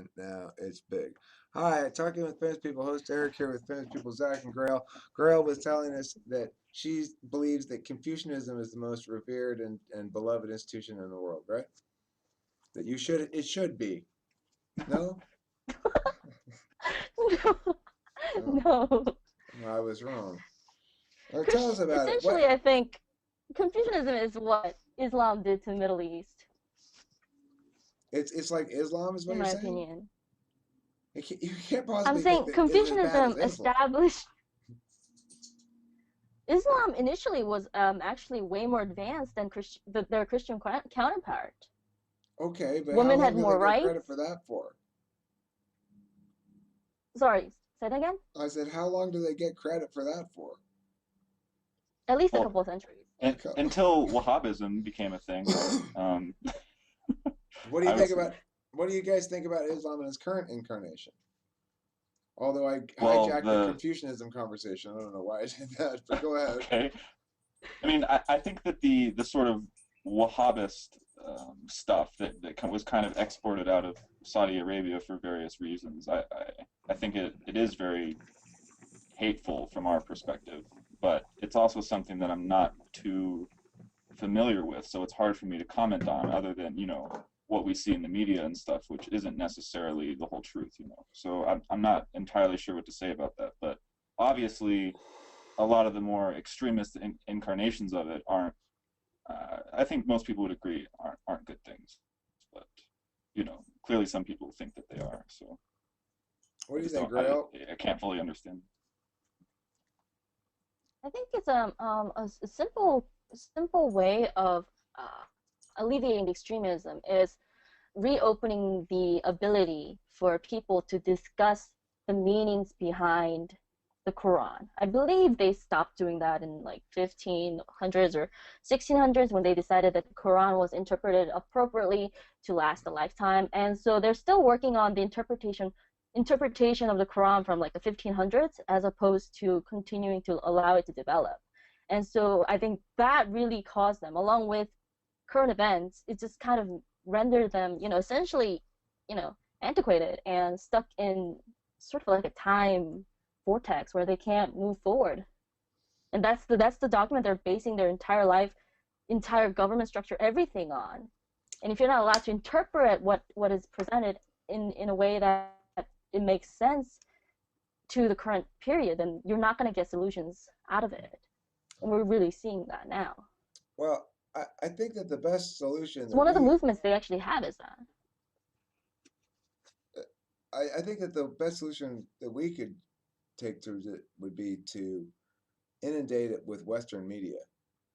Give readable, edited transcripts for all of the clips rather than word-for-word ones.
and now it's big. Hi, Talking with Famous People, host Eric here with Famous People Zach and Greyel. Greyel was telling us that she believes that Confucianism is the most revered and beloved institution in the world, right? That it should be. No? Oh, No. well, I was wrong. Well, tell us about it. Essentially, I think Confucianism is what Islam did to the Middle East, It's like Islam is what in you're my saying? opinion. You can't I'm possibly think saying that it's as bad as Confucianism Islam. established Islam initially was actually way more advanced than their Christian counterpart. Okay, but how Women had long do they more get credit rights. for that for? Sorry, say that again? I said, how long do they get credit for that for? At least a Well, couple of centuries. until Wahhabism became a thing, right? What do you I think was about? What do you guys think about Islam in its current incarnation? Although I well hijacked the the Confucianism conversation, I don't know why I did that, but go ahead. okay. I mean, I think that the sort of Wahhabist stuff that was kind of exported out of Saudi Arabia for various reasons. I think it is very hateful from our perspective, but it's also something that I'm not too familiar with, so it's hard for me to comment on other than, what we see in the media and stuff, which isn't necessarily the whole truth. So I'm not entirely sure what to say about that, but obviously a lot of the more extremist incarnations of it aren't, I think most people would agree, aren't good things, but clearly some people think that they are, so What I do you just think, don't, Grail? I can't fully understand. I think it's a simple way of alleviating the extremism is reopening the ability for people to discuss the meanings behind the Quran. I believe they stopped doing that in like 1500s or 1600s when they decided that the Quran was interpreted appropriately to last a lifetime, and so they're still working on the interpretation of the Quran from like the 1500s as opposed to continuing to allow it to develop. And so I think that really caused them, along with current events, it just kind of rendered them, essentially, antiquated and stuck in sort of like a time vortex where they can't move forward. And that's the document they're basing their entire life, entire government structure, everything on. And if you're not allowed to interpret what is presented in a way that it makes sense to the current period, then you're not going to get solutions out of it. And we're really seeing that now. Well, I think that the best solution So that one of the movements they actually have is that. I think that the best solution that we could take towards it would be to inundate it with Western media,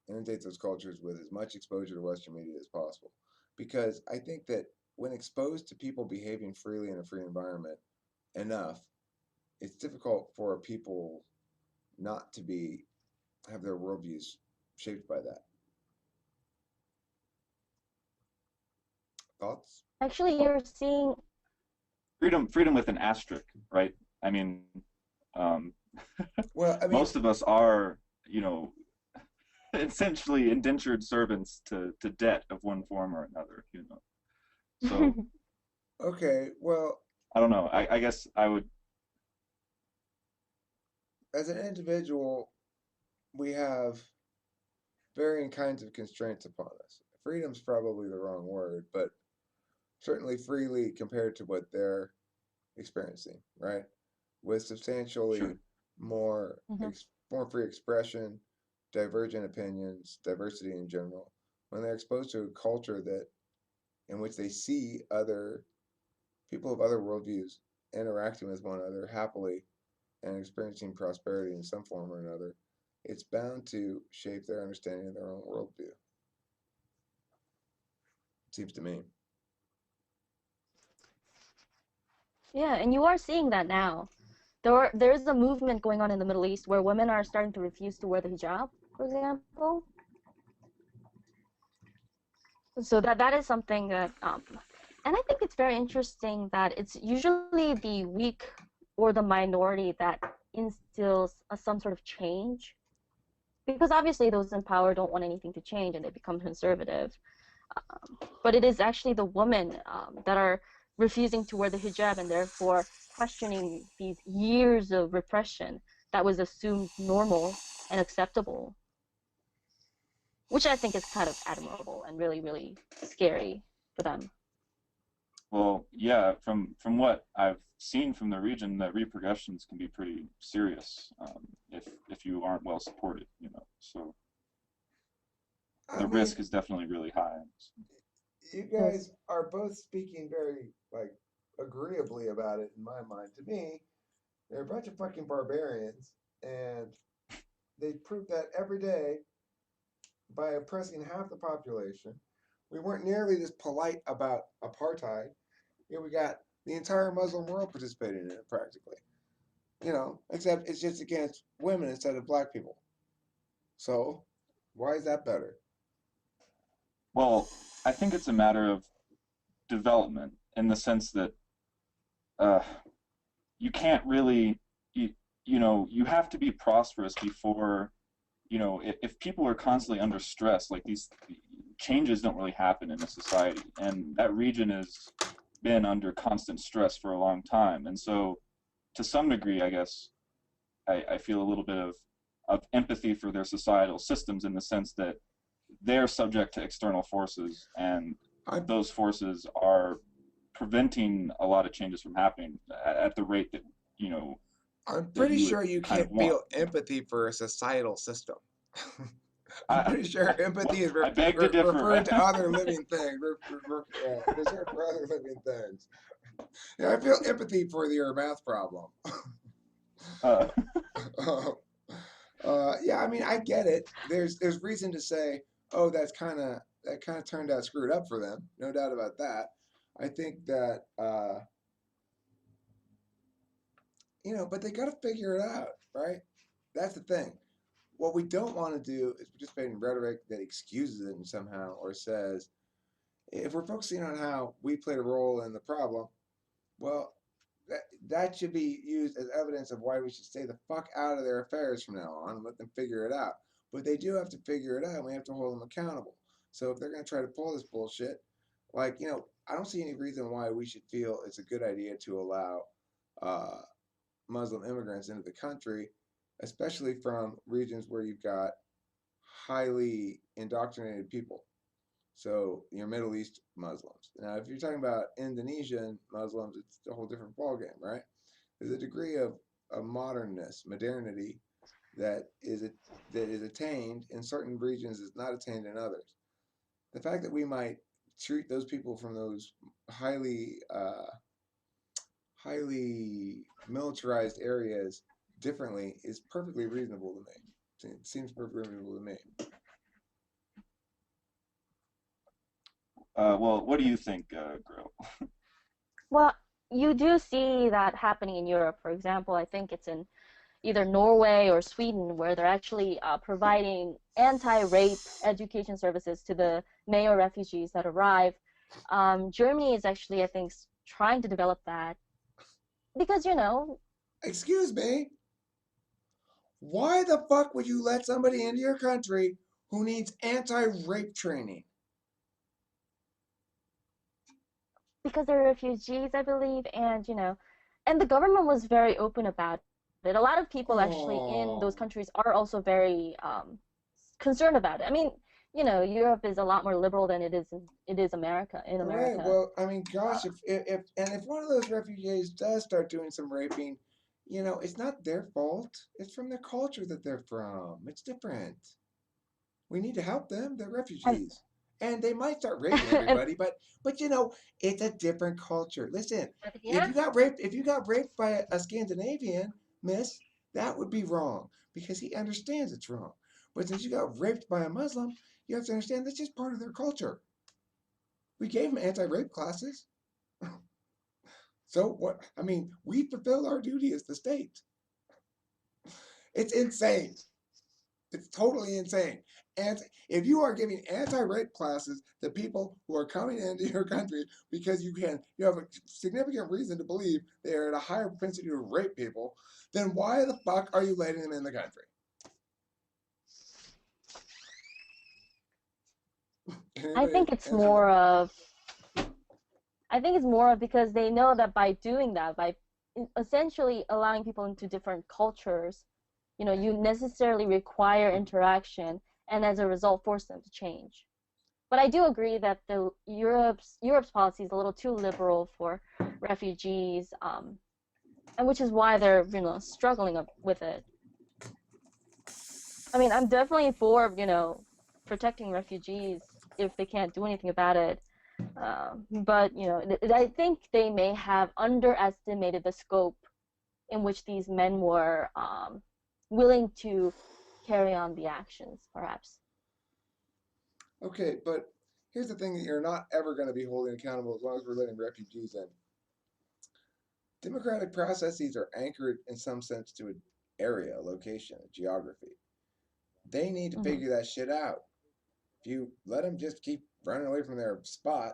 inundate those cultures with as much exposure to Western media as possible. Because I think that when exposed to people behaving freely in a free environment enough, it's difficult for people not to have their worldviews shaped by that. Thoughts? Actually, you're seeing Freedom with an asterisk, right? I mean, um, Well, I mean, most of us are, essentially indentured servants to debt of one form or another. So okay, well, I don't know. I guess I would. as an individual, we have varying kinds of constraints upon us. Freedom's probably the wrong word, but certainly freely compared to what they're experiencing, right? With substantially Sure. more Mhm. more free expression, divergent opinions, diversity in general. When they're exposed to a culture that in which they see other people of other worldviews interacting with one another happily and experiencing prosperity in some form or another, it's bound to shape their understanding of their own worldview. It seems to me. Yeah, and you are seeing that now. There's a movement going on in the Middle East where women are starting to refuse to wear the hijab, for example. So that is something that and I think it's very interesting that it's usually the weak or the minority that instills some sort of change, because obviously those in power don't want anything to change and they become conservative. But it is actually the women that are refusing to wear the hijab and therefore questioning these years of repression that was assumed normal and acceptable, which I think is kind of admirable and really, really scary for them. Well, yeah, from what I've seen from the region, the repercussions can be pretty serious if you aren't well supported, you know. So I the mean, risk is definitely really high. you Yes. guys are both speaking very like agreeably about it in my mind. To me, they're a bunch of fucking barbarians, and they prove that every day by oppressing half the population. We weren't nearly this polite about apartheid. Here we got the entire Muslim world participating in it practically. You know, except it's just against women instead of black people. So, why is that better? Well, I think it's a matter of development in the sense that uh, you can't really you know you have to be prosperous before you know if people are constantly under stress like these changes don't really happen in a society and that region has been under constant stress for a long time and so to some degree I guess I feel a little bit of empathy for their societal systems in the sense that they're subject to external forces and I those forces are preventing a lot of changes from happening at the rate that you know I'm that pretty you would sure you kind of can't want. feel empathy for a societal system. I'm I, pretty sure well, empathy is I beg to differ. referred to other living things, reserved for other living things. Yeah, I feel empathy for your math problem. uh, Yeah, I mean, I get it. There's reason to say, oh, that kind of turned out screwed up for them. No doubt about that. I think that but they got to figure it out, right? That's the thing. What we don't want to do is participate in rhetoric that excuses it somehow or says, if we're focusing on how we played a role in the problem, well, that should be used as evidence of why we should stay the fuck out of their affairs from now on and let them figure it out. But they do have to figure it out, and we have to hold them accountable. So if they're going to try to pull this bullshit, I don't see any reason why we should feel it's a good idea to allow uh, Muslim immigrants into the country, especially from regions where you've got highly indoctrinated people. So your Middle East Muslims. Now, if you're talking about Indonesian Muslims, it's a whole different ballgame, right? There's a degree of modernity that is attained in certain regions is not attained in others. The fact that we might treat those people from those highly militarized areas differently is perfectly reasonable to me. It seems perfectly reasonable to me. well, what do you think, Grill? Well, you do see that happening in Europe. For example, I think it's in either Norway or Sweden where they're actually providing anti-rape education services to the male refugees that arrive. Germany is actually, I think, trying to develop that because, Excuse me, why the fuck would you let somebody into your country who needs anti-rape training? because they're refugees, I believe, and the government was very open about it. A lot of people actually in those Oh, countries are also very concerned about it. I mean, Europe is a lot more liberal than it is America in right. America. Well, I mean, Uh, gosh, if one of those refugees does start doing some raping, it's not their fault. It's from the culture that they're from. It's different. We need to help them. They're and refugees. And they might start raping and everybody, but it's a different culture. Listen, yeah, if you got raped by a Scandinavian, miss, that would be wrong because he understands it's wrong. But since you got raped by a Muslim, you have to understand that's just part of their culture. We gave them anti-rape classes. So what? I mean, we fulfill our duty as the state. It's insane. It's totally insane. And if you are giving anti-rape classes to people who are coming into your country because you have a significant reason to believe they are at a higher propensity to rape people, then why the fuck are you letting them in the country? I Anybody think it's answer that? more of I think it's more because they know that by doing that, by essentially allowing people into different cultures, you necessarily require interaction, and as a result, force them to change. But I do agree that the Europe's policy is a little too liberal for refugees, and which is why they're struggling with it. I mean, I'm definitely for protecting refugees if they can't do anything about it. But I think they may have underestimated the scope in which these men were willing to carry on the actions, perhaps. Okay, but here's the thing that you're not ever going to be holding accountable as long as we're letting refugees in. Democratic processes are anchored in some sense to an area, a location, a geography. They need to Mm-hmm. figure that shit out. If you let them just keep running away from their spot,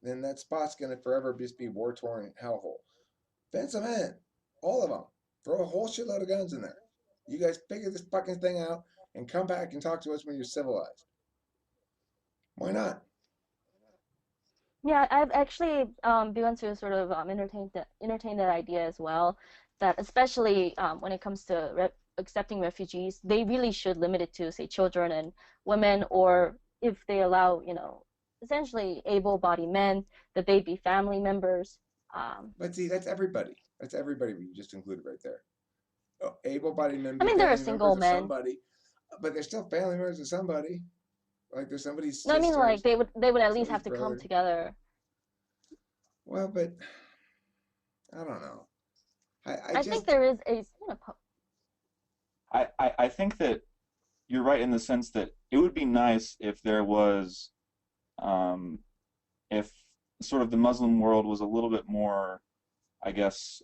then that spot's going to forever just be war-torn hellhole. Fence them in, all of them. Throw a whole shitload of guns in there. You guys figure this fucking thing out and come back and talk to us when you're civilized. Why not? Yeah, I've actually begun to sort of entertain that idea as well. That especially when it comes to accepting refugees, they really should limit it to, say, children and women, or if they allow, essentially able-bodied men, the baby family members. But see, that's everybody. That's everybody we just included right there. Able-bodied men I be mean, there are family single members of men. somebody, but they're still family members of somebody. Like they're somebody's No, I mean, like sisters, they would at least somebody's have to come brother. together. Well, but I don't know. I I think just there is a I think that you're right in the sense that it would be nice if there was, um, if sort of the Muslim world was a little bit more, I guess,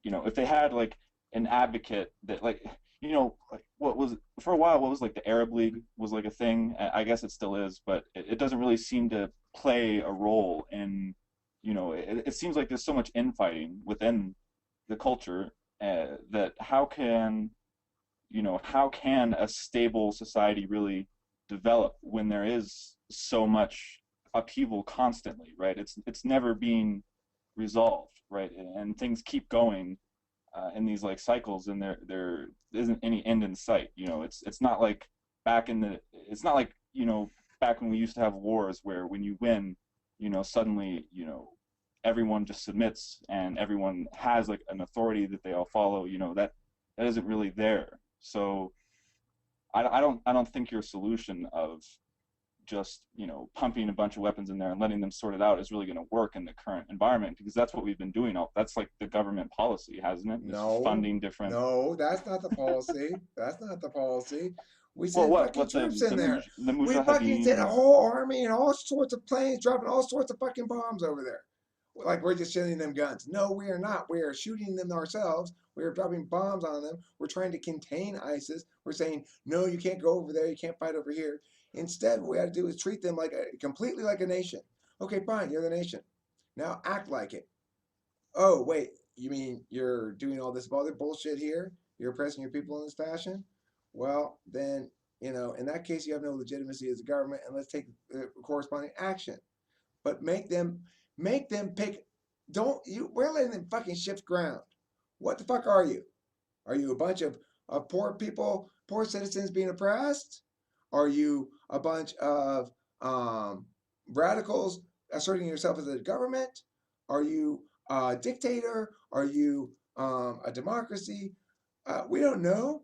if they had like an advocate that like, like what was for a while, what was like the Arab League was like a thing. I guess it still is, but it doesn't really seem to play a role in, it seems like there's so much infighting within the culture, that how can a stable society really develop when there is so much upheaval constantly, right? It's never being resolved, right? And things keep going in these like cycles, and there isn't any end in sight. It's not like it's not like back when we used to have wars where when you win, suddenly everyone just submits and everyone has like an authority that they all follow. That isn't really there. So I don't think your solution of just pumping a bunch of weapons in there and letting them sort it out is really going to work in the current environment, because that's what we've been doing. That's like the government policy, hasn't it? no, Funding different. no. That's not the policy. That's not the policy. We Well, send what fucking what troops in there. the We fucking send a mujahideen? whole army and all sorts of planes dropping all sorts of fucking bombs over there. Like we're just sending them guns. No, we are not. We are shooting them ourselves. We are dropping bombs on them. We're trying to contain ISIS. We're saying, no, you can't go over there. You can't fight over here. Instead, what we have to do is treat them completely like a nation. Okay, fine, you're the nation. Now act like it. Oh, wait, you mean you're doing all this other bullshit here? You're oppressing your people in this fashion? Well, then, in that case, you have no legitimacy as a government, and let's take corresponding action. But make them pick. We're letting them fucking shift ground. What the fuck are you? Are you a bunch of poor people, poor citizens being oppressed? Are you a bunch of radicals asserting yourself as a government? Are you a dictator? Are you a democracy? We don't know.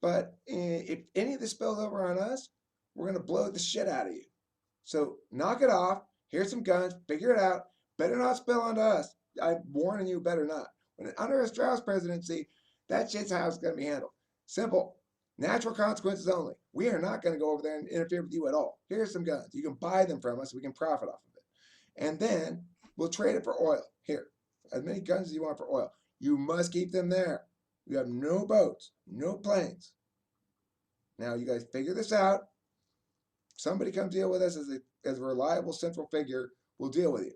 But if any of this spills over on us, we're going to blow the shit out of you. So knock it off. Here's some guns. Figure it out. Better not spill onto us. I'm warning you, better not. Under a Strauss presidency, that shit's how it's going to be handled. Simple. Natural consequences only. We are not going to go over there and interfere with you at all. Here's some guns. You can buy them from us. We can profit off of it. And then we'll trade it for oil. Here, as many guns as you want for oil. You must keep them there. You have no boats, no planes. Now you guys figure this out. Somebody come deal with us as a reliable central figure. We'll deal with you.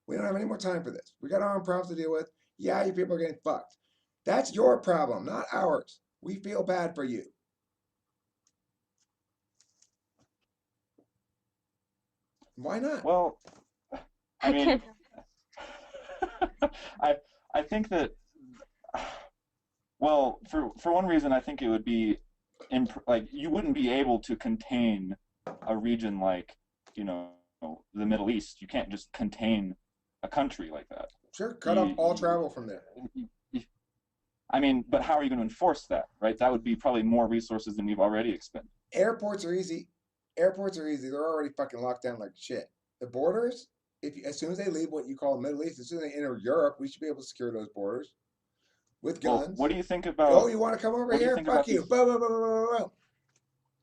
We don't have any more time for this. We got our own problems to deal with. Yeah, you people are getting fucked. That's your problem, not ours. We feel bad for you. Why not? Well, I I mean, can't. I I think that, well, for one reason, I think it would be like you wouldn't be able to contain a region like, you know, the Middle East. You can't just contain a country like that. Sure, cut off all You, travel from there. you, I mean, but how are you going to enforce that, right? That would be probably more resources than we've already expended. Airports are easy. Airports are easy. They're already fucking locked down like shit. The borders, if you, as soon as they leave what you call the Middle East, as soon as they enter Europe, we should be able to secure those borders with Well, what guns. do you think Oh, about you want to come over what do you here? think Fuck about you. these? Boom, boom, boom, boom, boom, boom.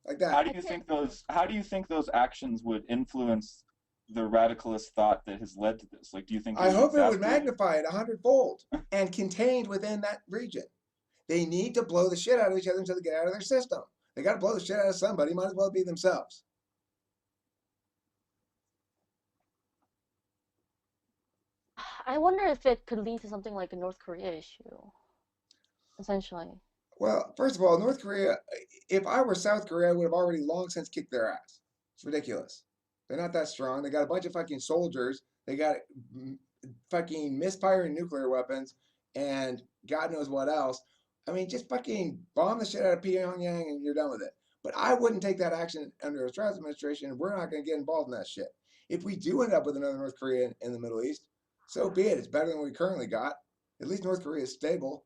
Like How that. do I you can't. think those how do you think those actions would influence the radicalist thought that has led to this? Like, do you think it I would hope it would exasperate it? magnify it 100-fold and contained within that region. They need to blow the shit out of each other until they get out of their system. They got to blow the shit out of somebody. Might as well be themselves. I wonder if it could lead to something like a North Korea issue, essentially. Well, first of all, North Korea, if I were South Korea, I would have already long since kicked their ass. It's ridiculous. They're not that strong. They got a bunch of fucking soldiers. They got fucking misfiring nuclear weapons and God knows what else. I mean, just fucking bomb the shit out of Pyongyang and you're done with it. But I wouldn't take that action under a Strauss administration. We're not going to get involved in that shit. If we do end up with another North Korea in the Middle East, so be it. It's better than we currently got. At least North Korea is stable.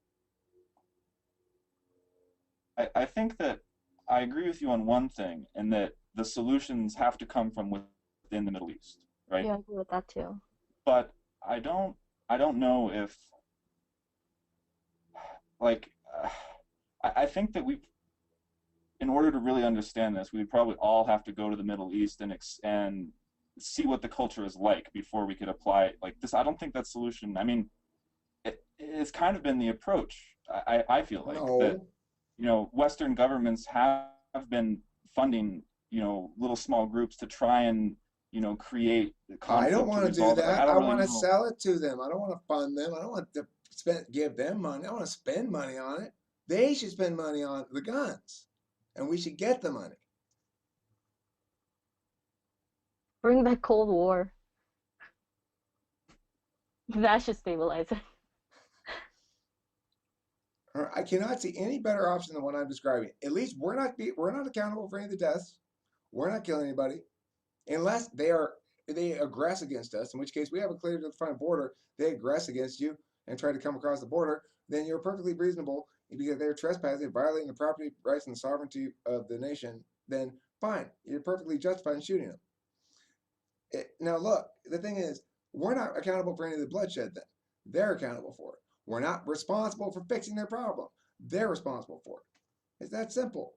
I think that I agree with you on one thing, and that the solutions have to come from within the Middle East, right? Yeah, I agree with that too. But I don't know if like I think that we, in order to really understand this, we would probably all have to go to the Middle East and see what the culture is like before we could apply it like this. I don't think that solution. I mean, it's kind of been the approach. I feel like that, No, Western governments have been funding, little small groups to try and, create I don't conflict to want to do resolve it. Like, I that. don't I really want to know. sell it to them. I don't want to fund them. I don't want to give them money. I want to spend money on it. They should spend money on the guns, and we should get the money. Bring back Cold War. That should stabilize it. I cannot see any better option than what I'm describing. At least we're not accountable for any of the deaths. We're not killing anybody unless they aggress against us. In which case, we have a clear defined border. They aggress against you and try to come across the border. Then you're perfectly reasonable because they're trespassing, violating the property rights and sovereignty of the nation. Then fine, you're perfectly justified in shooting them. Now look, the thing is, we're not accountable for any of the bloodshed. Then they're accountable for it. We're not responsible for fixing their problem. They're responsible for it. It's that simple.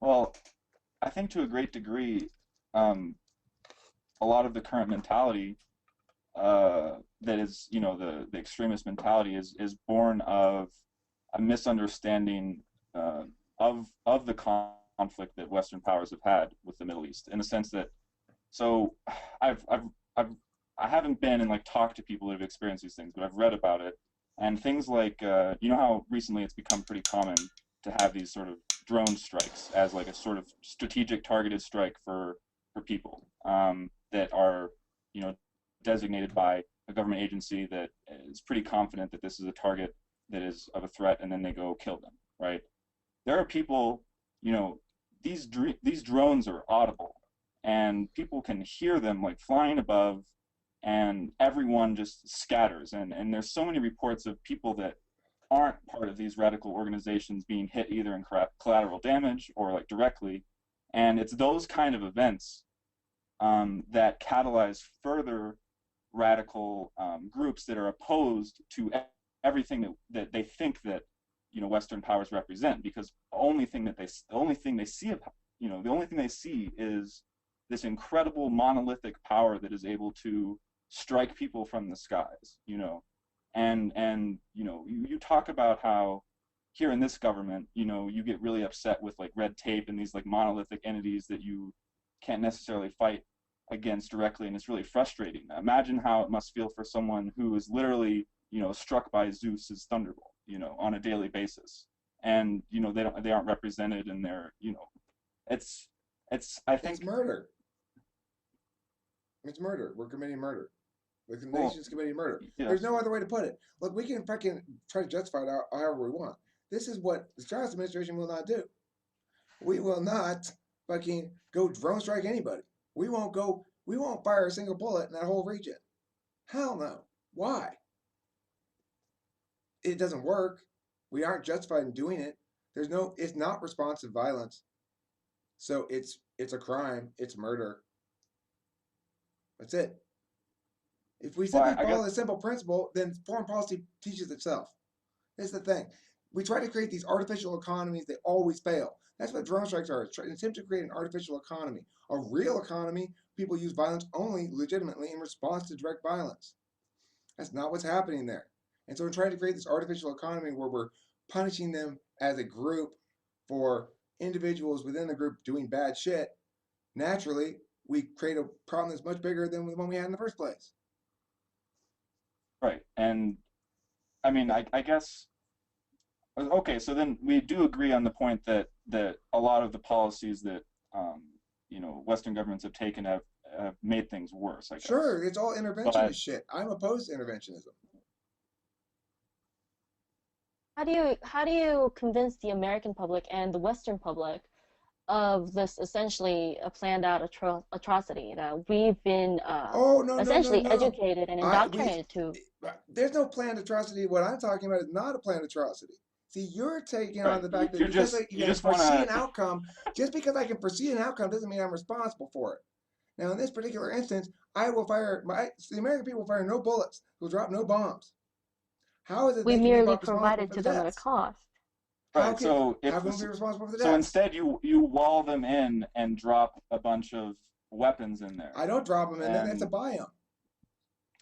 Well, I think to a great degree, um, a lot of the current mentality that is, the extremist mentality is born of a misunderstanding of the conflict that Western powers have had with the Middle East, in the sense that, so I've I haven't been and like talked to people that have experienced these things, but I've read about it, and things like, how recently it's become pretty common to have these sort of drone strikes as like a sort of strategic targeted strike for people that are, you know designated by a government agency that is pretty confident that this is a target that is of a threat, and then they go kill them, right? There are people, these drones are audible, and people can hear them like flying above, and everyone just scatters. And there's so many reports of people that aren't part of these radical organizations being hit either in collateral damage or like directly. And it's those kind of events that catalyze further radical groups that are opposed to everything that they think that Western powers represent, because the only thing they see is this incredible monolithic power that is able to strike people from the skies, and you talk about how here in this government, you get really upset with like red tape and these like monolithic entities that you can't necessarily fight against directly, and it's really frustrating. Imagine how it must feel for someone who is literally, struck by Zeus's thunderbolt, on a daily basis, and they aren't represented, and they're, it's I It's think, murder. It's murder. We're committing murder. The well, nation's committing murder. There's yes, no other way to put it. Look, we can fucking try to justify it however we want. This is what the Strauss administration will not do. We will not fucking go drone strike anybody. We won't go. We won't fire a single bullet in that whole region. Hell no. Why? It doesn't work. We aren't justified in doing it. There's no. It's not responsive violence. So it's a crime. It's murder. That's it. If we well, simply I follow guess, the simple principle, then foreign policy teaches itself. That's the thing. We try to create these artificial economies. They always fail. That's what drone strikes are. It's an attempt to create an artificial economy. A real economy, people use violence only legitimately in response to direct violence. That's not what's happening there. And so we're trying to create this artificial economy where we're punishing them as a group for individuals within the group doing bad shit. Naturally, we create a problem that's much bigger than the one we had in the first place. right. And I mean, I guess, okay, so then we do agree on the point that a lot of the policies that, Western governments have taken have made things worse, I guess. Sure, it's all But interventionist shit. I'm opposed to interventionism. How do you convince the American public and the Western public of this essentially a planned out atrocity that we've been Oh no no no essentially no! educated and I we indoctrinated to? there's no planned atrocity. What I'm talking about is not a planned atrocity. See, you're taking on right, the fact that you're because just you you can just want foresee an to. outcome, just because I can foresee an outcome doesn't mean I'm responsible for it. Now, in this particular instance, I will fire the American people will fire no bullets, will drop no bombs. How is it We they can be merely brought responsible provided for to the them at a deaths? cost. How Right. can So how if can we be responsible for the so deaths? instead you wall them in and drop a bunch of weapons in there. I don't drop them in there. They have to And buy them.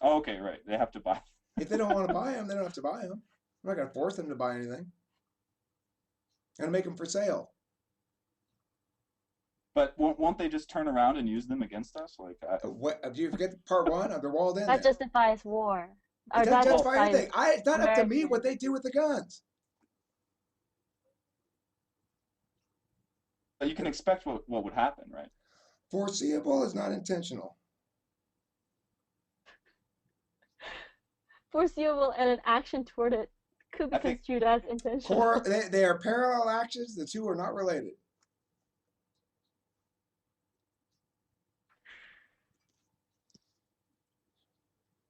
oh, okay, right. They have to buy. If they don't want to buy them, they don't have to buy them. I'm not going to force them to buy anything. I'm going to make them for sale. But won't they just turn around and use them against us? Like, Do you forget part one? They're walled in That there. justifies war, It or doesn't that well, justify justifies anything. It's not up to me American. what they do with the guns. but you can expect what would happen, right? Foreseeable is not intentional. Foreseeable and an action toward it could be I think construed as intentional. They are parallel actions. The two are not related.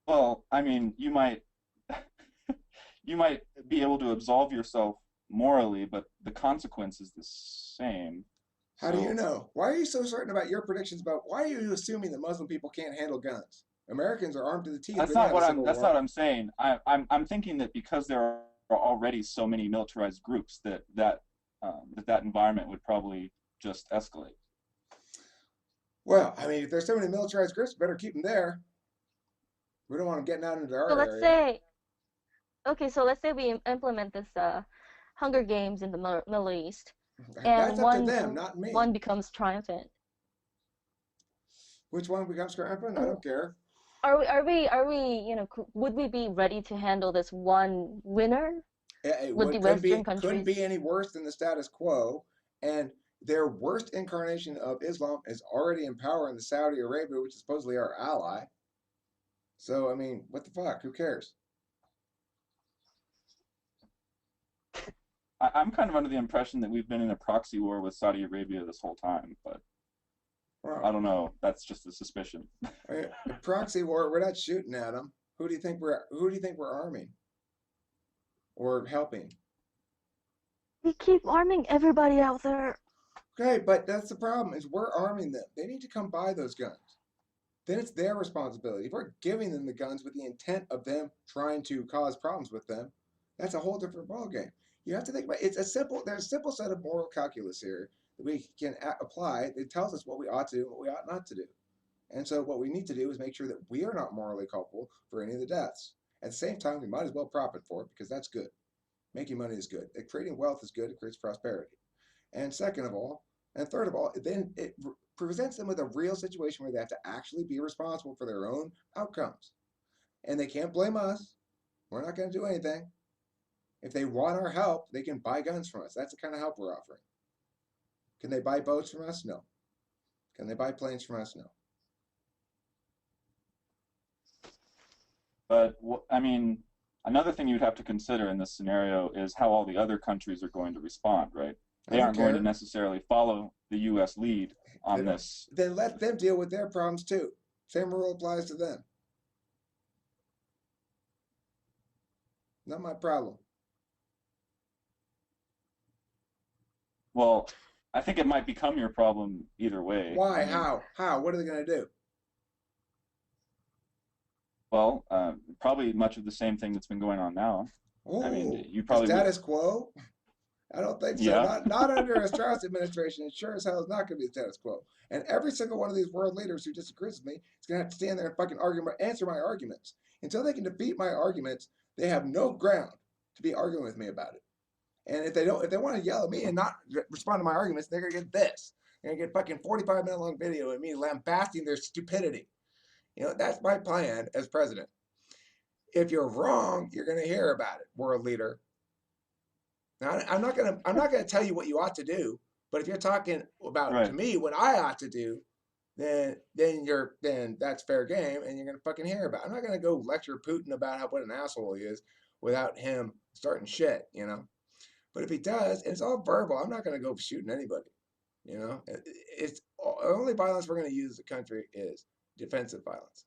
well, I mean, you might be able to absolve yourself morally, but the consequence is the same. How do you So know? Why are you so certain about your predictions about why are you assuming that Muslim people can't handle guns? Americans are armed to the teeth. We don't have a civil that's not war. what I'm saying. I'm thinking that because there are already so many militarized groups that environment would probably just escalate. Well, I mean, if there's so many militarized groups, better keep them there. We don't want them getting out into So our let's area. say, okay, so let's say we implement this Hunger Games in the Middle East, That's and up to them, not me. one becomes triumphant. Which one becomes triumphant? I don't care. Would we be ready to handle this one winner? Would the Couldn't Western countries? be any worse than the status quo. And their worst incarnation of Islam is already in power in the Saudi Arabia, which is supposedly our ally. So I mean, what the fuck? Who cares? I'm kind of under the impression that we've been in a proxy war with Saudi Arabia this whole time, but I Well, don't know. That's just a suspicion. a proxy war. We're not shooting at them. Who do you think we're arming or helping? We keep arming everybody out there. Okay, but that's the problem. Is we're arming them. They need to come buy those guns. Then it's their responsibility. If we're giving them the guns with the intent of them trying to cause problems with them, that's a whole different ballgame. You have to think about there's a simple set of moral calculus here that we can apply. It tells us what we ought to do and what we ought not to do. And so what we need to do is make sure that we are not morally culpable for any of the deaths. At the same time, we might as well profit for it because that's good. Making money is good. Creating wealth is good. It creates prosperity. And second of all, and third of all, then it presents them with a real situation where they have to actually be responsible for their own outcomes. And they can't blame us. We're not going to do anything. If they want our help, they can buy guns from us. That's the kind of help we're offering. Can they buy boats from us? No. Can they buy planes from us? No. But I mean, another thing you'd have to consider in this scenario is how all the other countries are going to respond, right? I They don't aren't going to care. necessarily follow the U.S. lead They on don't. this. Then let them deal with their problems too. Same rule applies to them. Not my problem. Well, I think it might become your problem either way. I Why? mean, How? What are they going to do? well, probably much of the same thing that's been going on now. I mean, Oh, you the probably would, status quo? I don't think so. yeah, Not under a Strauss administration. It sure as hell is not going to be the status quo. And every single one of these world leaders who disagrees with me is going to have to stand there and fucking answer my arguments. Until they can defeat my arguments, they have no ground to be arguing with me about it. And if they don't, if they want to yell at me and not respond to my arguments, they're gonna get this. They're gonna get fucking 45-minute long video of me lambasting their stupidity. That's my plan as president. If you're wrong, you're gonna hear about it, world leader. Now, I'm not gonna tell you what you ought to do. But if you're talking about to right. me what I ought to do, then that's fair game, and you're gonna fucking hear about it. I'm not gonna go lecture Putin about what an asshole he is without him starting shit. But if he does, and it's all verbal, I'm not going to go shooting anybody. It's the only violence we're going to use as a country is defensive violence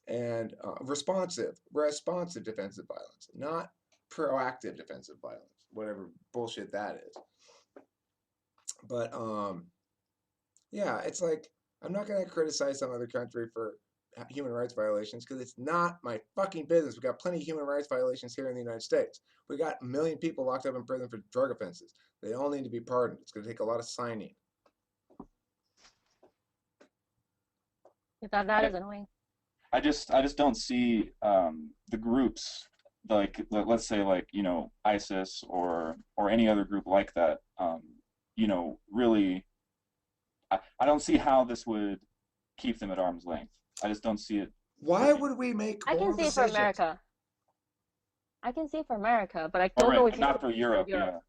and responsive defensive violence, not proactive defensive violence, whatever bullshit that is. But yeah, it's like I'm not going to criticize some other country for human rights violations because it's not my fucking business. We got plenty of human rights violations here in the United States. We got a million people locked up in prison for drug offenses. They all need to be pardoned. It's going to take a lot of signing. That is annoying. I just don't see the groups like let's say like ISIS or any other group like that. Really, I don't see how this would keep them at arm's length. I just don't see it Why working. would we make I can moral see it for decisions? America. I can see it for America, but I All don't know right, if you not can for see it for Europe. Europe. Yeah,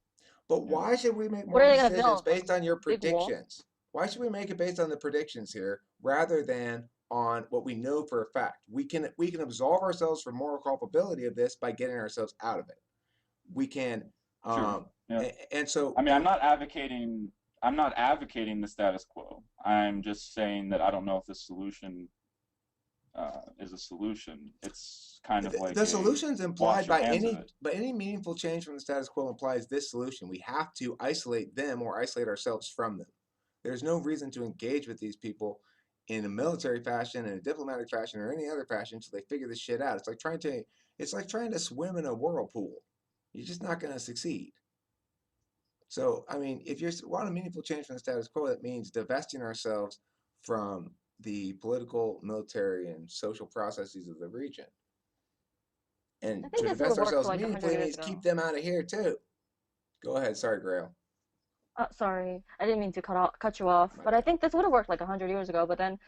But yeah. why should we make What are moral they gonna decisions build? based on your Big wall? predictions? Why should we make it based on the predictions here rather than on what we know for a fact? We can absolve ourselves from moral culpability of this by getting ourselves out of it. We can, Sure. Yeah. and so I mean, I'm not advocating the status quo. I'm just saying that I don't know if the solution is a solution. It's kind of like the a solutions wash implied your by hands of it. any meaningful change from the status quo implies this solution. We have to isolate them or isolate ourselves from them. There's no reason to engage with these people in a military fashion, in a diplomatic fashion, or any other fashion until they figure this shit out. It's like trying to swim in a whirlpool. You're just not going to succeed. So, I mean, if you want a meaningful change from the status quo, that means divesting ourselves from the political, military, and social processes of the region. And I think to this would have divest worked for ourselves like 100 meaningfully years means keep ago. them out of here too. Go ahead. Sorry, Grail. Sorry, I didn't mean to cut you off, My but I bad. think this would have worked like 100 years ago. But then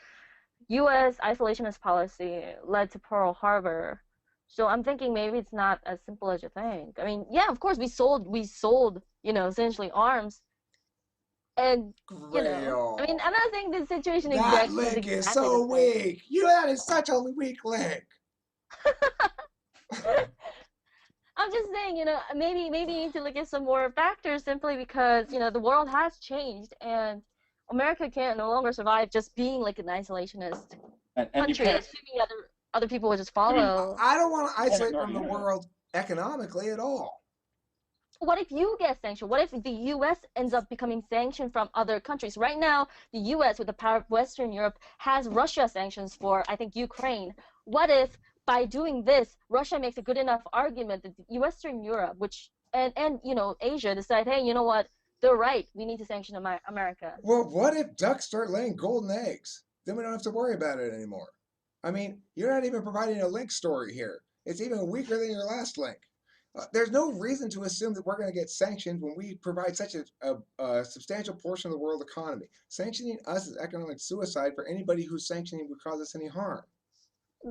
U.S. isolationist policy led to Pearl Harbor. So I'm thinking maybe it's not as simple as you think. I mean, yeah, of course we sold, essentially arms, and I mean, Grail. I'm not saying this situation That is link is exactly the so same. weak. That is such a weak link. I'm just saying, maybe you need to look at some more factors simply because, the world has changed and America can't no longer survive just being like an isolationist And you country, can't. assuming other people will just I mean, follow. I don't want to you can't isolate ignore from the the internet. world economically at all. What if you get sanctioned? What if the U.S. ends up becoming sanctioned from other countries? Right now, the U.S., with the power of Western Europe, has Russia sanctions for, I think, Ukraine. What if by doing this, Russia makes a good enough argument that Western Europe, and Asia decide, hey, you know what? They're right. We need to sanction America. Well, what if ducks start laying golden eggs? Then we don't have to worry about it anymore. I mean, you're not even providing a link story here. It's even weaker than your last link. There's no reason to assume that we're going to get sanctioned when we provide such a substantial portion of the world economy. Sanctioning us is economic suicide for anybody whose sanctioning would cause us any harm.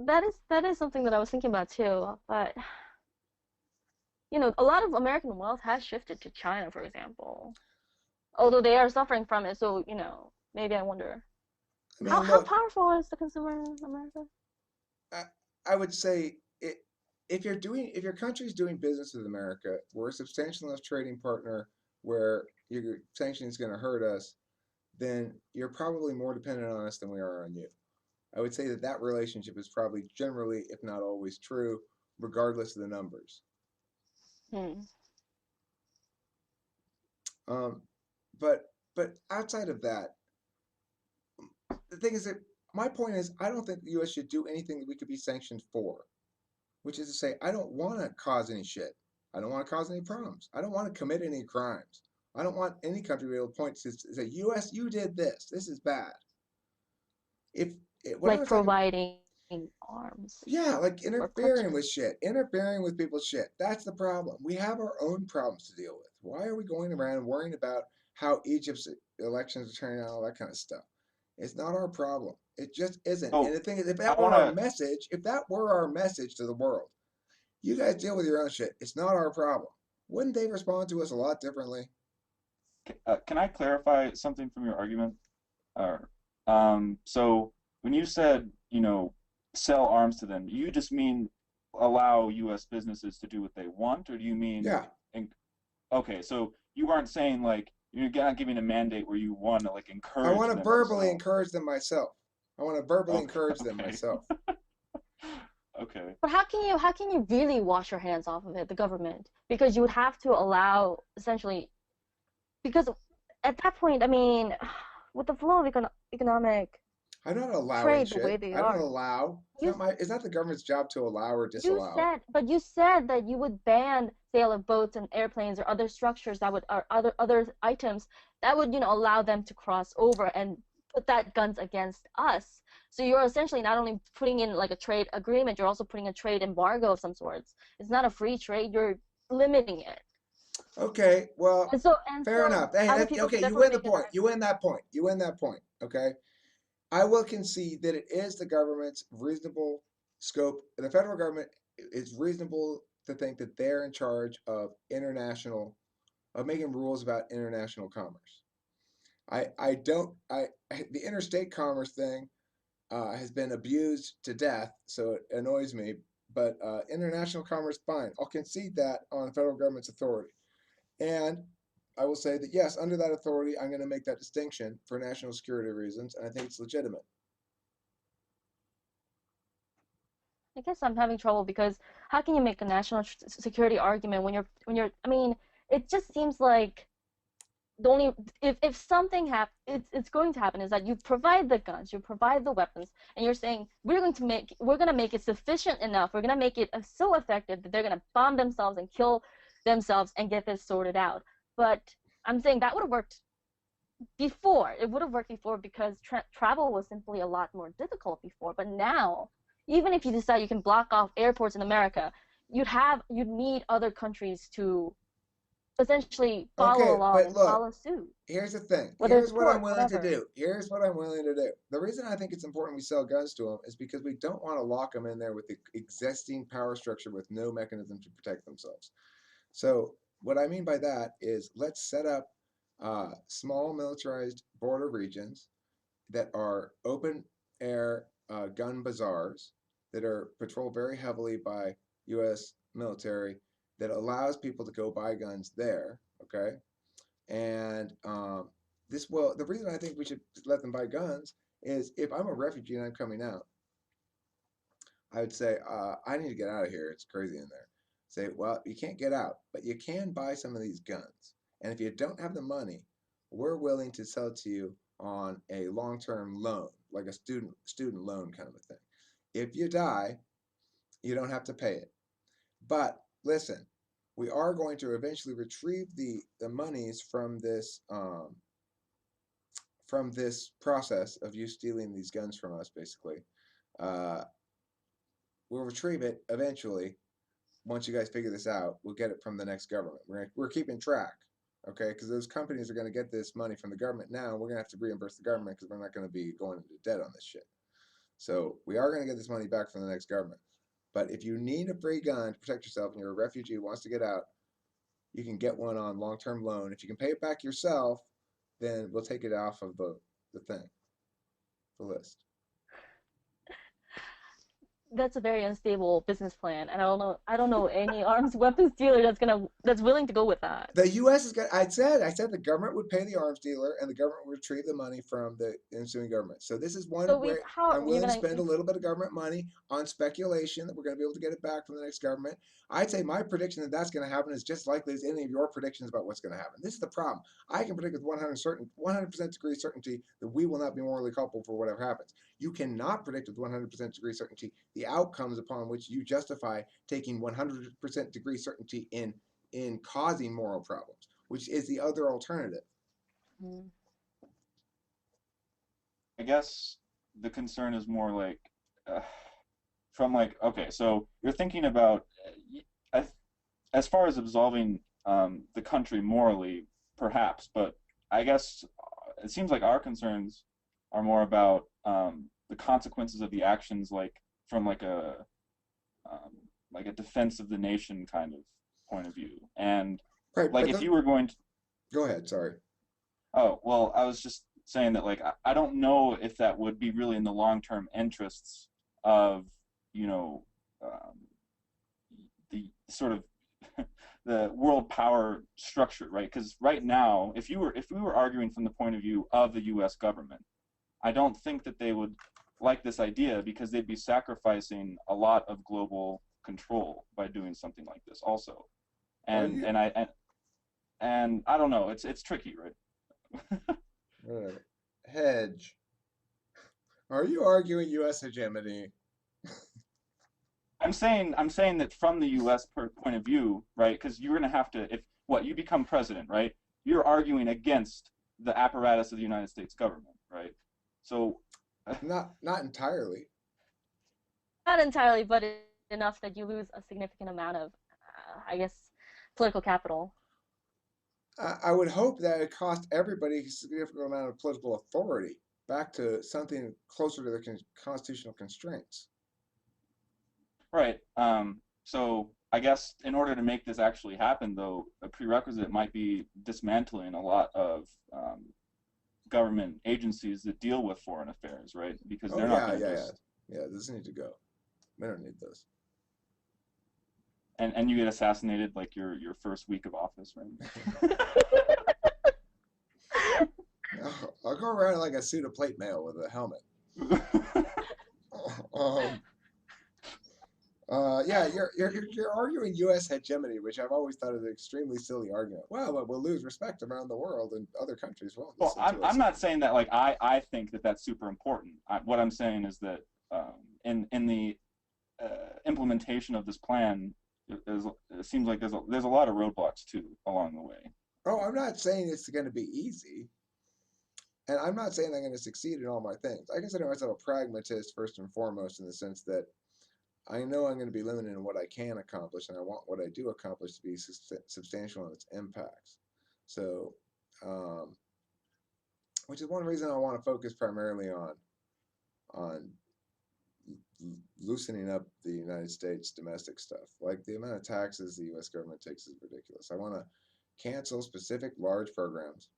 That is something that I was thinking about too. But a lot of American wealth has shifted to China, for example. Although they are suffering from it, so maybe I wonder. Man, How look, powerful is the consumer in America? I, I would say if if your country's doing business with America, we're a substantial enough trading partner where your sanction is going to hurt us, then you're probably more dependent on us than we are on you. I would say that that relationship is probably generally, if not always, true, regardless of the numbers. Hmm. Um, but outside of that, the thing is that my point is, I don't think the U.S. should do anything that we could be sanctioned for. Which is to say, I don't want to cause any shit. I don't want to cause any problems. I don't want to commit any crimes. I don't want any country to be able to point to say, U.S., you did this. This is bad. If what I Like was talking, providing arms yeah, like or interfering with purchase. shit, interfering with people's shit. That's the problem. We have our own problems to deal with. Why are we going around worrying about how Egypt's elections are turning out, all that kind of stuff? It's not our problem. It just isn't. And So the thing is, I want to. if that were our message to the world, you guys deal with your own shit. It's not our problem. Wouldn't they respond to us a lot differently? Can I clarify something from your argument? Or, so when you said, sell arms to them, you just mean allow U.S. businesses to do what they want, or do you mean, Yeah. okay, so you aren't saying like you're not giving a mandate where you want to like I encourage want to them to verbally sell. encourage them myself. I want to verbally Okay, encourage them okay, myself. okay. But how can you really wash your hands off of it, the government? Because you would have to allow essentially because at that point, I mean, with the flow of economic I'm not allowing trade the way shit. they I don't are, allow. you It's not the government's job to allow or disallow. you said that you would ban sale of boats and airplanes or other structures that would or other items that would allow them to cross over and put that guns against us. So you're essentially not only putting in like a trade agreement, you're also putting a trade embargo of some sorts. It's not a free trade, you're limiting it. Okay, well, fair And so enough. Hey, other people okay, could you definitely win the make an point. You win that point. You win that point. Okay. I will concede that it is the government's reasonable scope. The federal government is reasonable to think that they're in charge of of making rules about international commerce. I don't, the interstate commerce thing has been abused to death, so it annoys me. But international commerce, fine. I'll concede that on the federal government's authority. And I will say that yes, under that authority, I'm going to make that distinction for national security reasons, and I think it's legitimate. I guess I'm having trouble because how can you make a national security argument when you're I mean, it just seems like the only if something happens, it's going to happen is that you provide the guns, you provide the weapons, and you're saying we're going to make it sufficient enough, we're going to make it so effective that they're going to bomb themselves and kill themselves and get this sorted out. But I'm saying that would have worked before. It would have worked before because travel was simply a lot more difficult before. But now, even if you decide you can block off airports in America, you'd need other countries to essentially follow Okay, along but and look, follow suit, here's the thing. whether it's Here's what I'm ports, willing to whatever. do. Here's what I'm willing to do. The reason I think it's important we sell guns to them is because we don't want to lock them in there with the existing power structure with no mechanism to protect themselves. So what I mean by that is let's set up small militarized border regions that are open air gun bazaars that are patrolled very heavily by U.S. military that allows people to go buy guns there. Okay, and the reason I think we should let them buy guns is if I'm a refugee and I'm coming out, I would say I need to get out of here. It's crazy in there. Say, well, you can't get out, but you can buy some of these guns. And if you don't have the money, we're willing to sell it to you on a long-term loan, like a student loan kind of a thing. If you die, you don't have to pay it. But listen, we are going to eventually retrieve the monies from this process of you stealing these guns from us, basically. Uh, we'll retrieve it eventually. Once you guys figure this out, we'll get it from the next government. We're keeping track, okay? Because those companies are going to get this money from the government now. We're going to have to reimburse the government because we're not going to be going into debt on this shit. So we are going to get this money back from the next government. But if you need a free gun to protect yourself and you're a refugee who wants to get out, you can get one on long-term loan. If you can pay it back yourself, then we'll take it off of the thing. the list. That's a very unstable business plan, and I don't know any arms weapons dealer that's willing to go with that. The U.S. is going. I said the government would pay the arms dealer, and the government would retrieve the money from the ensuing government. So this is one So where how I'm are you willing to gonna? spend a little bit of government money on speculation that we're going to be able to get it back from the next government. I'd say my prediction that that's going to happen is just likely as any of your predictions about what's going to happen. This is the problem. I can predict with 100% degree certainty that we will not be morally culpable for whatever happens. You cannot predict with 100% degree certainty the outcomes upon which you justify taking 100% degree certainty in causing moral problems, which is the other alternative. Mm. I guess the concern is more like from like, okay, so you're thinking about as far as absolving the country morally, perhaps, but I guess it seems like our concerns are more about the consequences of the actions, like from like a defense of the nation kind of point of view. And Right, like if you were going to go ahead, sorry. Oh, well, I was just saying that, like, I don't know if that would be really in the long-term interests of, you know, the sort of the world power structure, right? Because right now, if we were arguing from the point of view of the U.S. government, I don't think that they would like this idea because they'd be sacrificing a lot of global control by doing something like this, also. And I don't know, it's tricky, right? Hedge. Are you arguing U.S. hegemony? I'm saying that from the U.S. point of view, right? Because you're going to have to, if you become president, right? You're arguing against the apparatus of the United States government, right? So not entirely. Not entirely, but enough that you lose a significant amount of, I guess, political capital. I would hope that it cost everybody a significant amount of political authority back to something closer to their constitutional constraints. Right. So I guess in order to make this actually happen, though, a prerequisite might be dismantling a lot of government agencies that deal with foreign affairs, right? Because they're not going to just... Yeah, this needs to go. We don't need this. And you get assassinated like your first week of office, right? I'll go around like a suit of plate mail with a helmet. Yeah, you're arguing U.S. hegemony, which I've always thought is an extremely silly argument. Well, we'll lose respect around the world and other countries. Well, I'm not saying that like I think that that's super important. What I'm saying is that in the implementation of this plan, it seems like there's a lot of roadblocks too along the way. Oh, I'm not saying it's going to be easy, and I'm not saying I'm going to succeed in all my things. I consider myself a pragmatist first and foremost, in the sense that I know I'm going to be limited in what I can accomplish, and I want what I do accomplish to be substantial in its impacts. So, which is one reason I want to focus primarily on loosening up the United States domestic stuff. Like the amount of taxes the U.S. government takes is ridiculous. I want to cancel specific large programs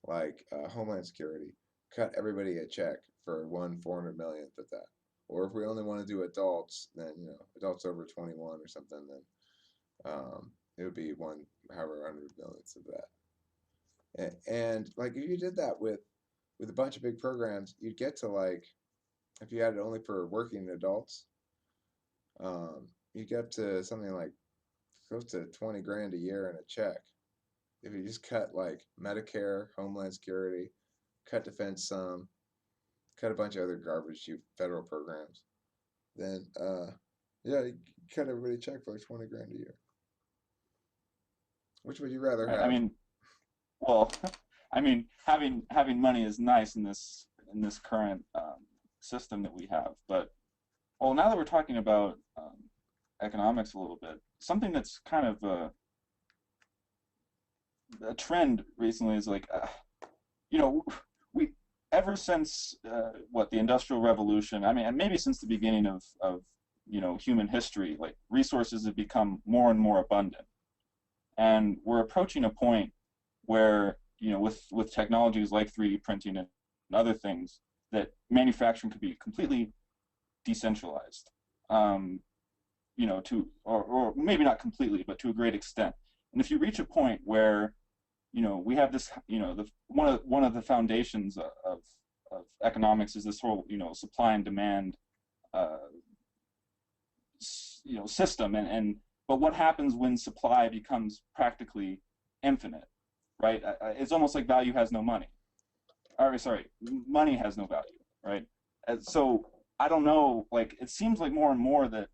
like Homeland Security, cut everybody a check for 400 millionth of that. Or if we only want to do adults, then adults over 21 or something, then it would be however 100 millionths of that. And like if you did that with a bunch of big programs, you'd get to like, if you had it only for working adults, you get up to something like close to 20 grand a year in a check. If you just cut like Medicare, Homeland Security, cut defense some, cut a bunch of other garbage federal programs, then you cut everybody a check for like 20 grand a year. Which would you rather have? I mean, well, I mean, having money is nice in this current system that we have, but well, now that we're talking about economics a little bit, something that's kind of a trend recently is like, we ever since the Industrial Revolution, I mean, and maybe since the beginning of human history, like resources have become more and more abundant, and we're approaching a point where with technologies like 3D printing and other things, that manufacturing could be completely decentralized, you know, or maybe not completely, but to a great extent. And if you reach a point where, you know, we have this, you know, one of the foundations of economics is this whole, you know, supply and demand, uh, you know, system, but what happens when supply becomes practically infinite, right? It's almost like value has no money. Or sorry, money has no value, right? And so I don't know, like it seems like more and more that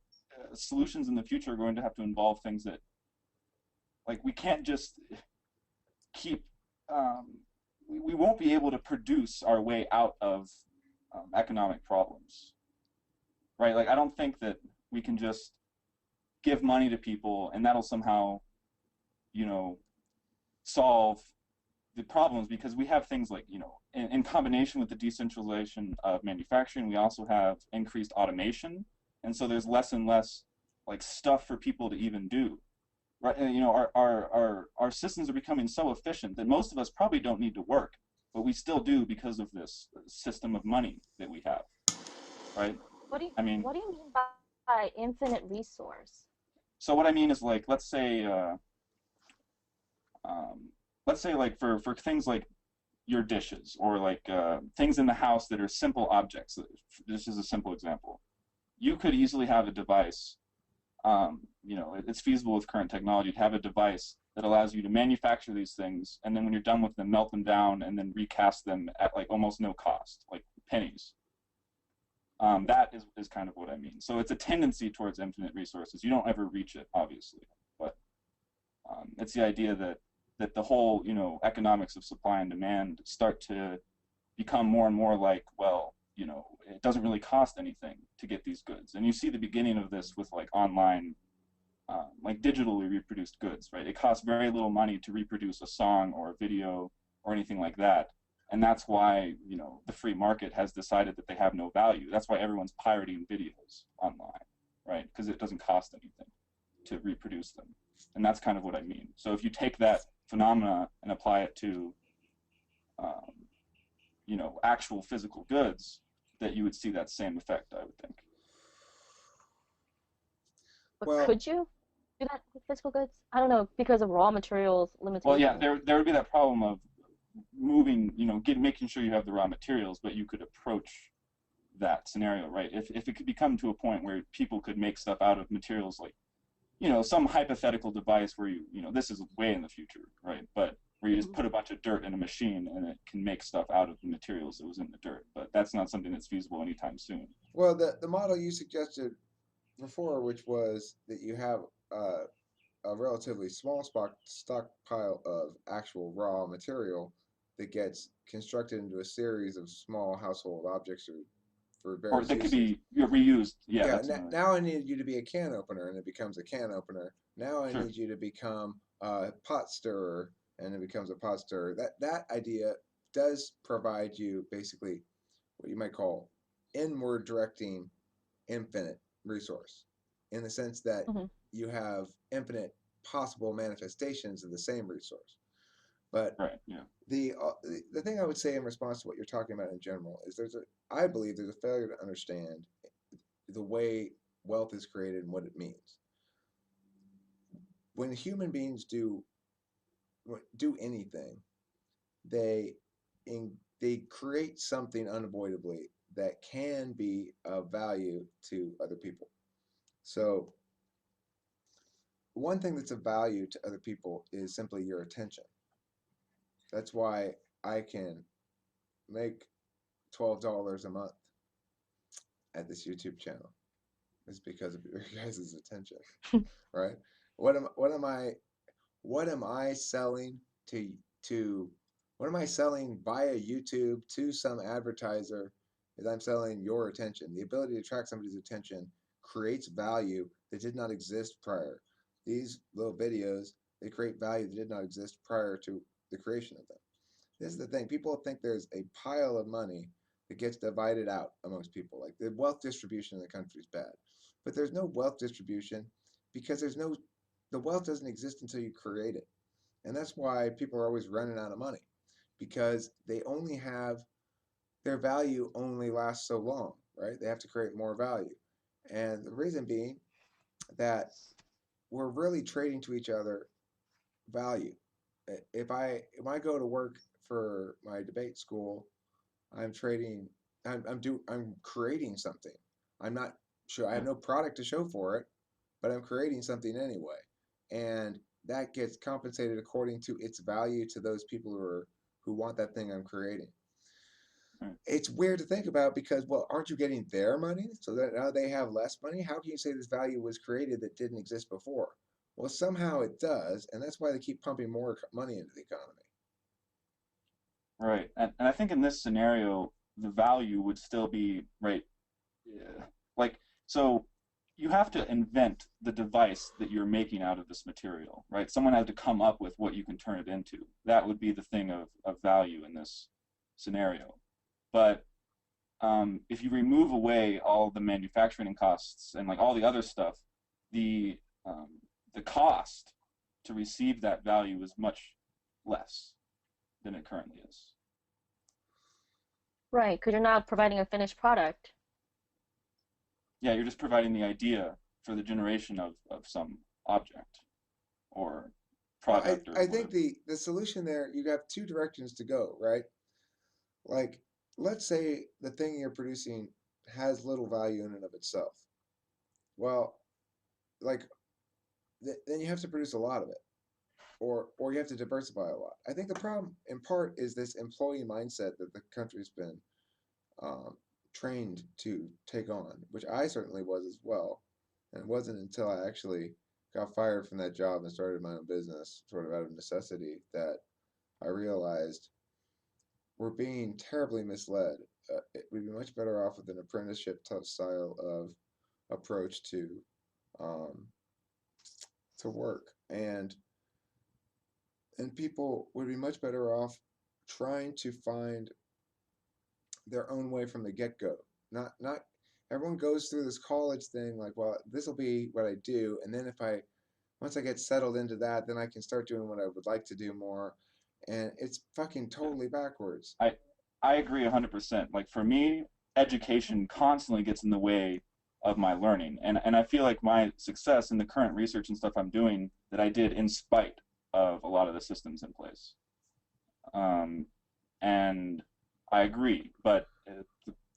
solutions in the future are going to have to involve things that, like, we can't just keep, we won't be able to produce our way out of economic problems, right? Like I don't think that we can just give money to people and that'll somehow, you know, solve the problems, because we have things like, you know, in combination with the decentralization of manufacturing, we also have increased automation, and so there's less and less like stuff for people to even do, right? And, you know, our systems are becoming so efficient that most of us probably don't need to work, but we still do because of this system of money that we have, right? I mean, what do you mean by infinite resource? so what I mean is, like, um, let's say like for things like your dishes, or like things in the house that are simple objects. This is a simple example. You could easily have a device, you know, it's feasible with current technology to have a device that allows you to manufacture these things, and then when you're done with them, melt them down and then recast them at like almost no cost, like pennies. That is kind of what I mean. So it's a tendency towards infinite resources. You don't ever reach it, obviously, but it's the idea that the whole, you know, economics of supply and demand start to become more and more like, well, you know, it doesn't really cost anything to get these goods. And you see the beginning of this with like online, like digitally reproduced goods, right? It costs very little money to reproduce a song or a video or anything like that. And that's why, you know, the free market has decided that they have no value. That's why everyone's pirating videos online, right? Because it doesn't cost anything to reproduce them. And that's kind of what I mean. So if you take that phenomena and apply it to, um, you know, actual physical goods, that you would see that same effect, I would think. But Well, could you do that with physical goods? I don't know, because of raw materials Well, yeah, limitations. there would be that problem of moving, you know, making sure you have the raw materials, but you could approach that scenario, right? If it could become to a point where people could make stuff out of materials like, you know, some hypothetical device where you know, this is way in the future, right? But where you just put a bunch of dirt in a machine and it can make stuff out of the materials that was in the dirt. But that's not something that's feasible anytime soon. well, the model you suggested before, which was that you have a relatively small stockpile of actual raw material that gets constructed into a series of small household objects for Or various they could uses. be, you know, reused. Yeah, Yeah, that's another. now I need you to be a can opener, and it becomes a can opener. Now I Sure. need you to become a pot stirrer, and it becomes a pot stirrer. That idea does provide you basically what you might call inward directing infinite resource, in the sense that Hmm. you have infinite possible manifestations of the same resource. But Right. Yeah. the thing I would say in response to what you're talking about in general is I believe there's a failure to understand the way wealth is created and what it means. When human beings do anything, they they create something unavoidably that can be of value to other people. So one thing that's of value to other people is simply your attention. That's why I can make $12 a month at this YouTube channel. It's because of your guys' attention, right? What am what am I what am I selling to to what am I selling via YouTube to some advertiser? Is I'm selling your attention. The ability to attract somebody's attention creates value that did not exist prior. These little videos, they create value that did not exist prior to the creation of them. This is the thing. People think there's a pile of money that gets divided out amongst people. Like the wealth distribution in the country is bad. But there's no wealth distribution because the wealth doesn't exist until you create it. And that's why people are always running out of money, because they only have their value only lasts so long, right? They have to create more value. And the reason being that we're really trading to each other value. If I go to work for my debate school, I'm trading I'm creating something. I'm not sure I have Yeah. no product to show for it, but I'm creating something anyway. And that gets compensated according to its value to those people who want that thing I'm creating. Right. It's weird to think about because, well, aren't you getting their money so that now they have less money? How can you say this value was created that didn't exist before? Well, somehow it does, and that's why they keep pumping more money into the economy. Right. And I think in this scenario, the value would still be, right, yeah, like, so you have to invent the device that you're making out of this material, right? Someone had to come up with what you can turn it into. That would be the thing of value in this scenario. But if you remove away all the manufacturing costs and like all the other stuff, the um, the cost to receive that value is much less than it currently is. Right, because you're not providing a finished product. Yeah, you're just providing the idea for the generation of some object or Well, product or I think whatever. the solution there, you have two directions to go, right? Like, let's say the thing you're producing has little value in and of itself. Well, like, then you have to produce a lot of it, or you have to diversify a lot. I think the problem, in part, is this employee mindset that the country's been um, trained to take on, which I certainly was as well. And it wasn't until I actually got fired from that job and started my own business, sort of out of necessity, that I realized we're being terribly misled. We'd be much better off with an apprenticeship style of approach um, to work, and people would be much better off trying to find their own way from the get-go. Not everyone goes through this college thing like, well, this will be what I do, and then if I once I get settled into that, then I can start doing what I would like to do more. And it's fucking Yeah. totally backwards. I I agree 100%. Like for me, education constantly gets in the way of my learning. And I feel like my success in the current research and stuff I'm doing that I did in spite of a lot of the systems in place. Um, and I agree, but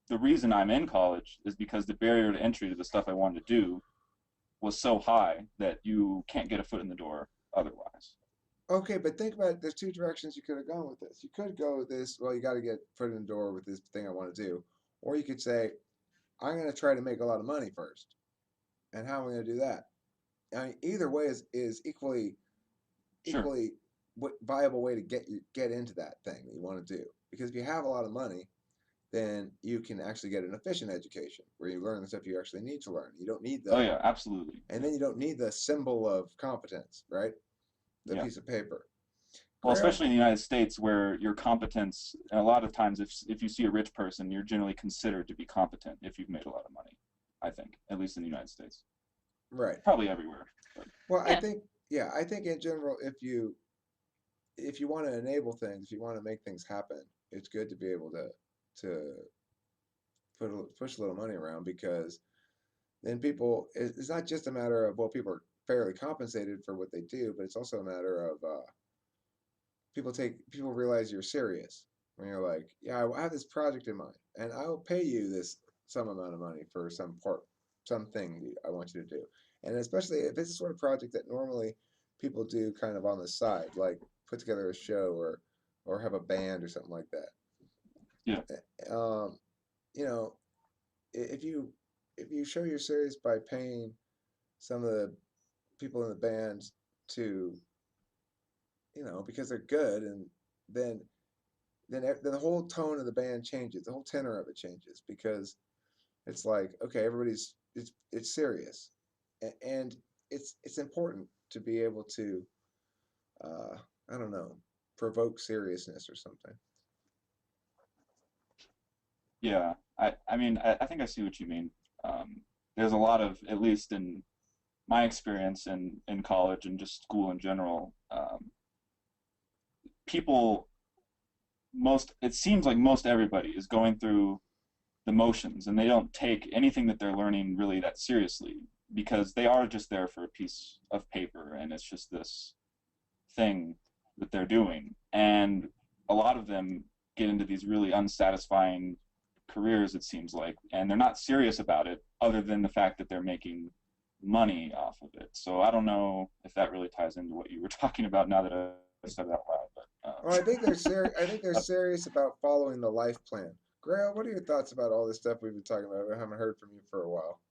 the reason I'm in college is because the barrier to entry to the stuff I wanted to do was so high that you can't get a foot in the door otherwise. Okay, but think about it. There's two directions you could have gone with this. You could go with this, well, you got to get foot in the door with this thing I want to do. Or you could say, I'm going to try to make a lot of money first. And how am I going to do that? I mean, either way is Sure. equally viable way to get into that thing that you want to do. Because if you have a lot of money, then you can actually get an efficient education where you learn the stuff you actually need to learn. You don't need Oh the, yeah, absolutely. and Yeah. then you don't need the symbol of competence, right? The Yeah. piece of paper. Well, Graham, especially in the United States, where your competence, and a lot of times, if you see a rich person, you're generally considered to be competent if you've made a lot of money. I think, at least in the United States, right. probably everywhere. But Well, I Yeah. think, yeah, I think in general, if you want to enable things, if you want to make things happen, it's good to be able to push a little money around because then people, it's not just a matter of, well, people are fairly compensated for what they do, but it's also a matter of people realize you're serious when you're like, yeah, I have this project in mind, and I will pay you this some amount of money for something I want you to do, and especially if it's a sort of project that normally people do kind of on the side, like put together a show or have a band or something like that. yeah, Um, you know, if you show you're serious by paying some of the people in the band to, because they're good, and then then the whole tone of the band changes. The whole tenor of it changes because it's like, okay, it's serious, and it's important to be able to, uh, I don't know, provoke seriousness or something. yeah. I mean, I think I see what you mean. Um, there's a lot of, at least in my experience in college and just school in general, people it seems like most everybody is going through the motions, and they don't take anything that they're learning really that seriously, because they are just there for a piece of paper, and it's just this thing that they're doing. And a lot of them get into these really unsatisfying careers, it seems like, and they're not serious about it other than the fact that they're making money off of it. So I don't know if that really ties into what you were talking about now that I said it out loud. But Well, I think they're serious. I think they're serious about following the life plan. Grail, what are your thoughts about all this stuff we've been talking about? I haven't heard from you for a while.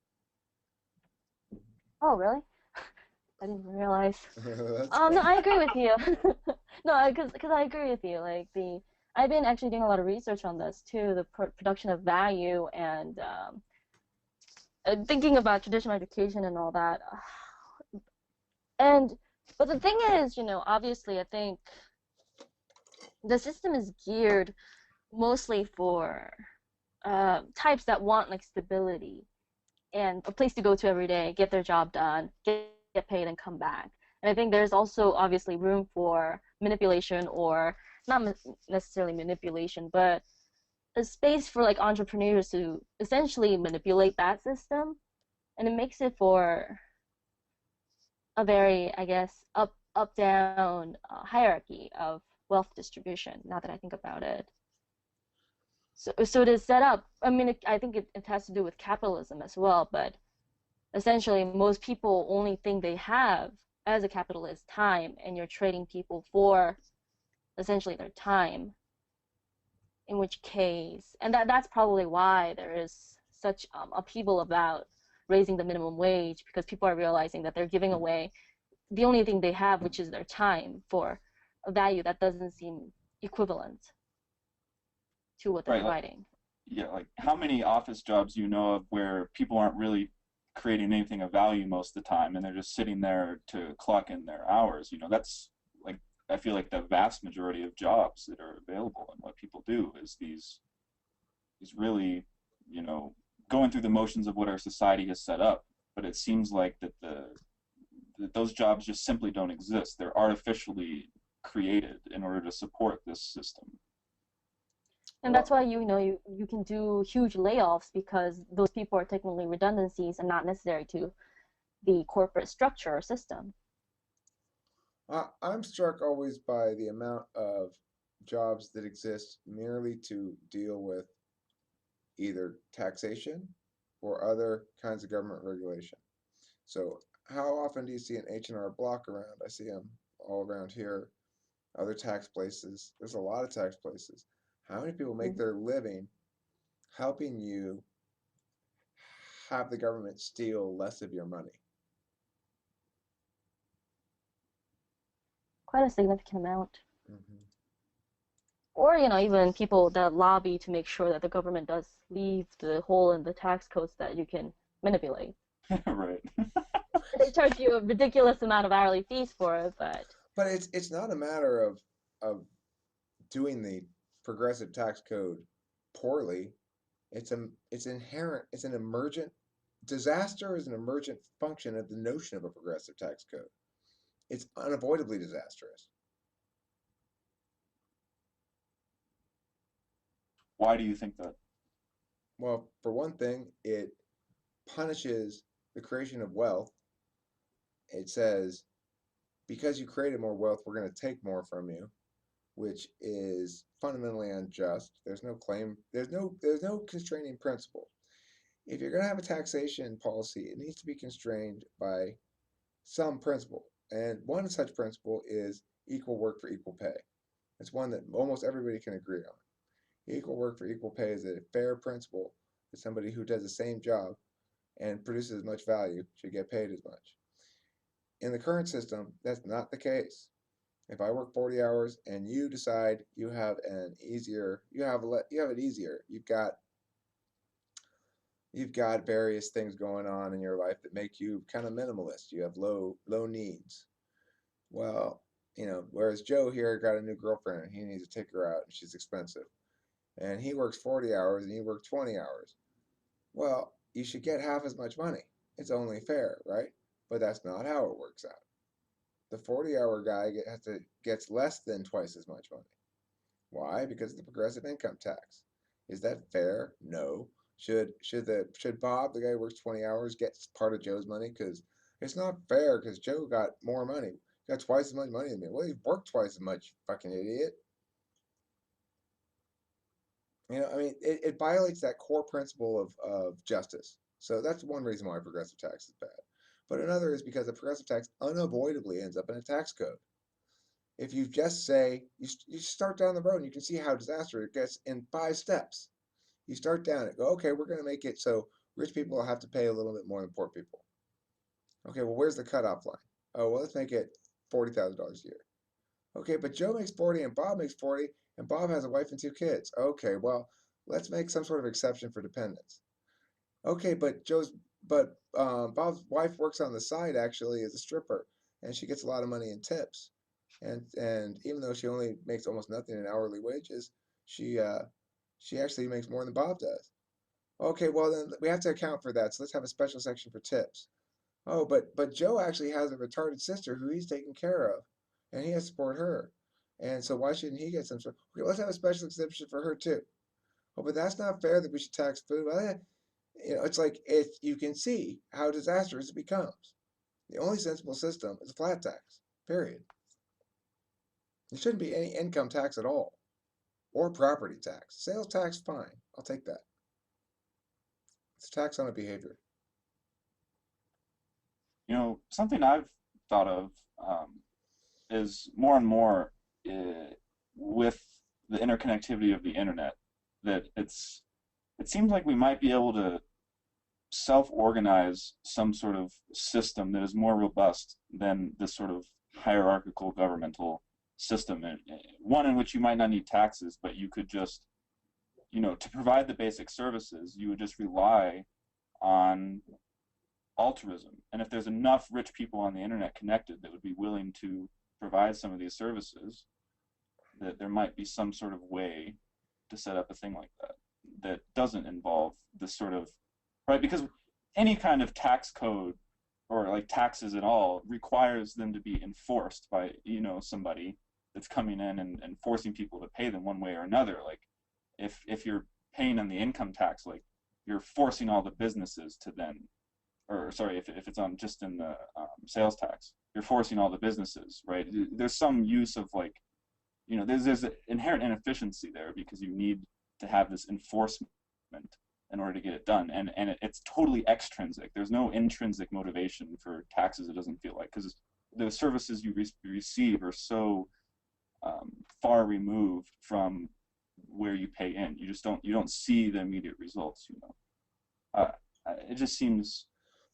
Oh, really? I didn't realize. That's No, fine. I agree with you. No, because I agree with you. Like I've been actually doing a lot of research on this too, the production of value and thinking about traditional education and all that. And but the thing is, obviously, I think the system is geared mostly for types that want like stability and a place to go to every day, get their job done, get paid, and come back. And I think there's also obviously room for manipulation, or not necessarily manipulation, but a space for like entrepreneurs to essentially manipulate that system, and it makes it for a very, I guess, up down hierarchy of wealth distribution. Now that I think about it, so to set up, I mean, I think it has to do with capitalism as well, but essentially most people only thing they have as a capitalist time, and you're trading people for essentially their time, in which case, and that's probably why there is such upheaval about raising the minimum wage, because people are realizing that they're giving away the only thing they have, which is their time, for a value that doesn't seem equivalent to what they're right, like, providing. yeah, like how many office jobs you know of where people aren't really creating anything of value most of the time, and they're just sitting there to clock in their hours? That's like, I feel like the vast majority of jobs that are available and what people do is these really, you know, going through the motions of what our society has set up. But it seems like that those jobs just simply don't exist. They're artificially created in order to support this system. And that's Well, why you can do huge layoffs, because those people are technically redundancies and not necessary to the corporate structure or system. I'm struck always by the amount of jobs that exist merely to deal with either taxation or other kinds of government regulation. So, how often do you see an H&R Block around? I see them all around here. Other tax places. There's a lot of tax places. How many people make Mhm. their living helping you have the government steal less of your money? Quite a significant amount. Hmm. Or, even people that lobby to make sure that the government does leave the hole in the tax codes that you can manipulate. Right. They charge you a ridiculous amount of hourly fees for it, but But it's not a matter of doing the progressive tax code poorly. It's inherent. It's an emergent disaster is an emergent function of the notion of a progressive tax code. It's unavoidably disastrous. Why do you think that? Well, for one thing, it punishes the creation of wealth. It says because you created more wealth, we're going to take more from you, which is fundamentally unjust. There's no claim. There's no constraining principle. If you're going to have a taxation policy, it needs to be constrained by some principle. And one such principle is equal work for equal pay. It's one that almost everybody can agree on. Equal work for equal pay is a fair principle that somebody who does the same job and produces as much value should get paid as much. In the current system, that's not the case. If I work 40 hours and you decide you have it easier. You've got various things going on in your life that make you kind of minimalist. You have low needs. Well, whereas Joe here got a new girlfriend and he needs to take her out and she's expensive. And he works 40 hours and you work 20 hours. Well, you should get half as much money. It's only fair, right? But that's not how it works out. The 40-hour guy gets less than twice as much money. Why? Because of the progressive income tax. Is that fair? No. Should Bob, the guy who works 20 hours, get part of Joe's money? Because it's not fair. Because Joe got more money, got twice as much money than me. Well, he worked twice as much, you fucking idiot. I mean, it violates that core principle of justice. So that's one reason why progressive tax is bad. But another is because the progressive tax unavoidably ends up in a tax code. If you just say, you start down the road and you can see how disastrous it gets in 5 steps. You start down it, go, okay, we're going to make it so rich people will have to pay a little bit more than poor people. Okay, well, where's the cutoff line? Oh, well, let's make it $40,000 a year. Okay, but Joe makes 40 and Bob makes 40 and Bob has a wife and 2 kids. Okay, well, let's make some sort of exception for dependents. Okay, but Bob's wife works on the side actually as a stripper, and she gets a lot of money in tips. And even though she only makes almost nothing in hourly wages, she uh, she actually makes more than Bob does. Okay, well then we have to account for that. So let's have a special section for tips. Oh, but Joe actually has a retarded sister who he's taking care of, and he has to support her. And so why shouldn't he get some sort? Okay, let's have a special exemption for her too. Oh, but that's not fair that we should tax food. Well, it's like you can see how disastrous it becomes. The only sensible system is a flat tax. Period. There shouldn't be any income tax at all, or property tax. Sales tax, fine. I'll take that. It's a tax on a behavior. Something I've thought of is more and more with the interconnectivity of the internet that it seems like we might be able to self-organize some sort of system that is more robust than this sort of hierarchical governmental system, and one in which you might not need taxes, but you could just, to provide the basic services, you would just rely on altruism. And if there's enough rich people on the internet connected that would be willing to provide some of these services, that there might be some sort of way to set up a thing like that that doesn't involve this sort of, right? Because any kind of tax code or like taxes at all requires them to be enforced by, somebody that's coming in and forcing people to pay them one way or another. Like if you're paying on the income tax, like you're forcing all the businesses to then, or sorry, if it's on just in the sales tax, you're forcing all the businesses, right? There's some use of like, there's an inherent inefficiency there because you need to have this enforcement in order to get it done, and it's totally extrinsic. There's no intrinsic motivation for taxes. It doesn't feel like, because the services you receive are so far removed from where you pay in. You don't see the immediate results. It just seems.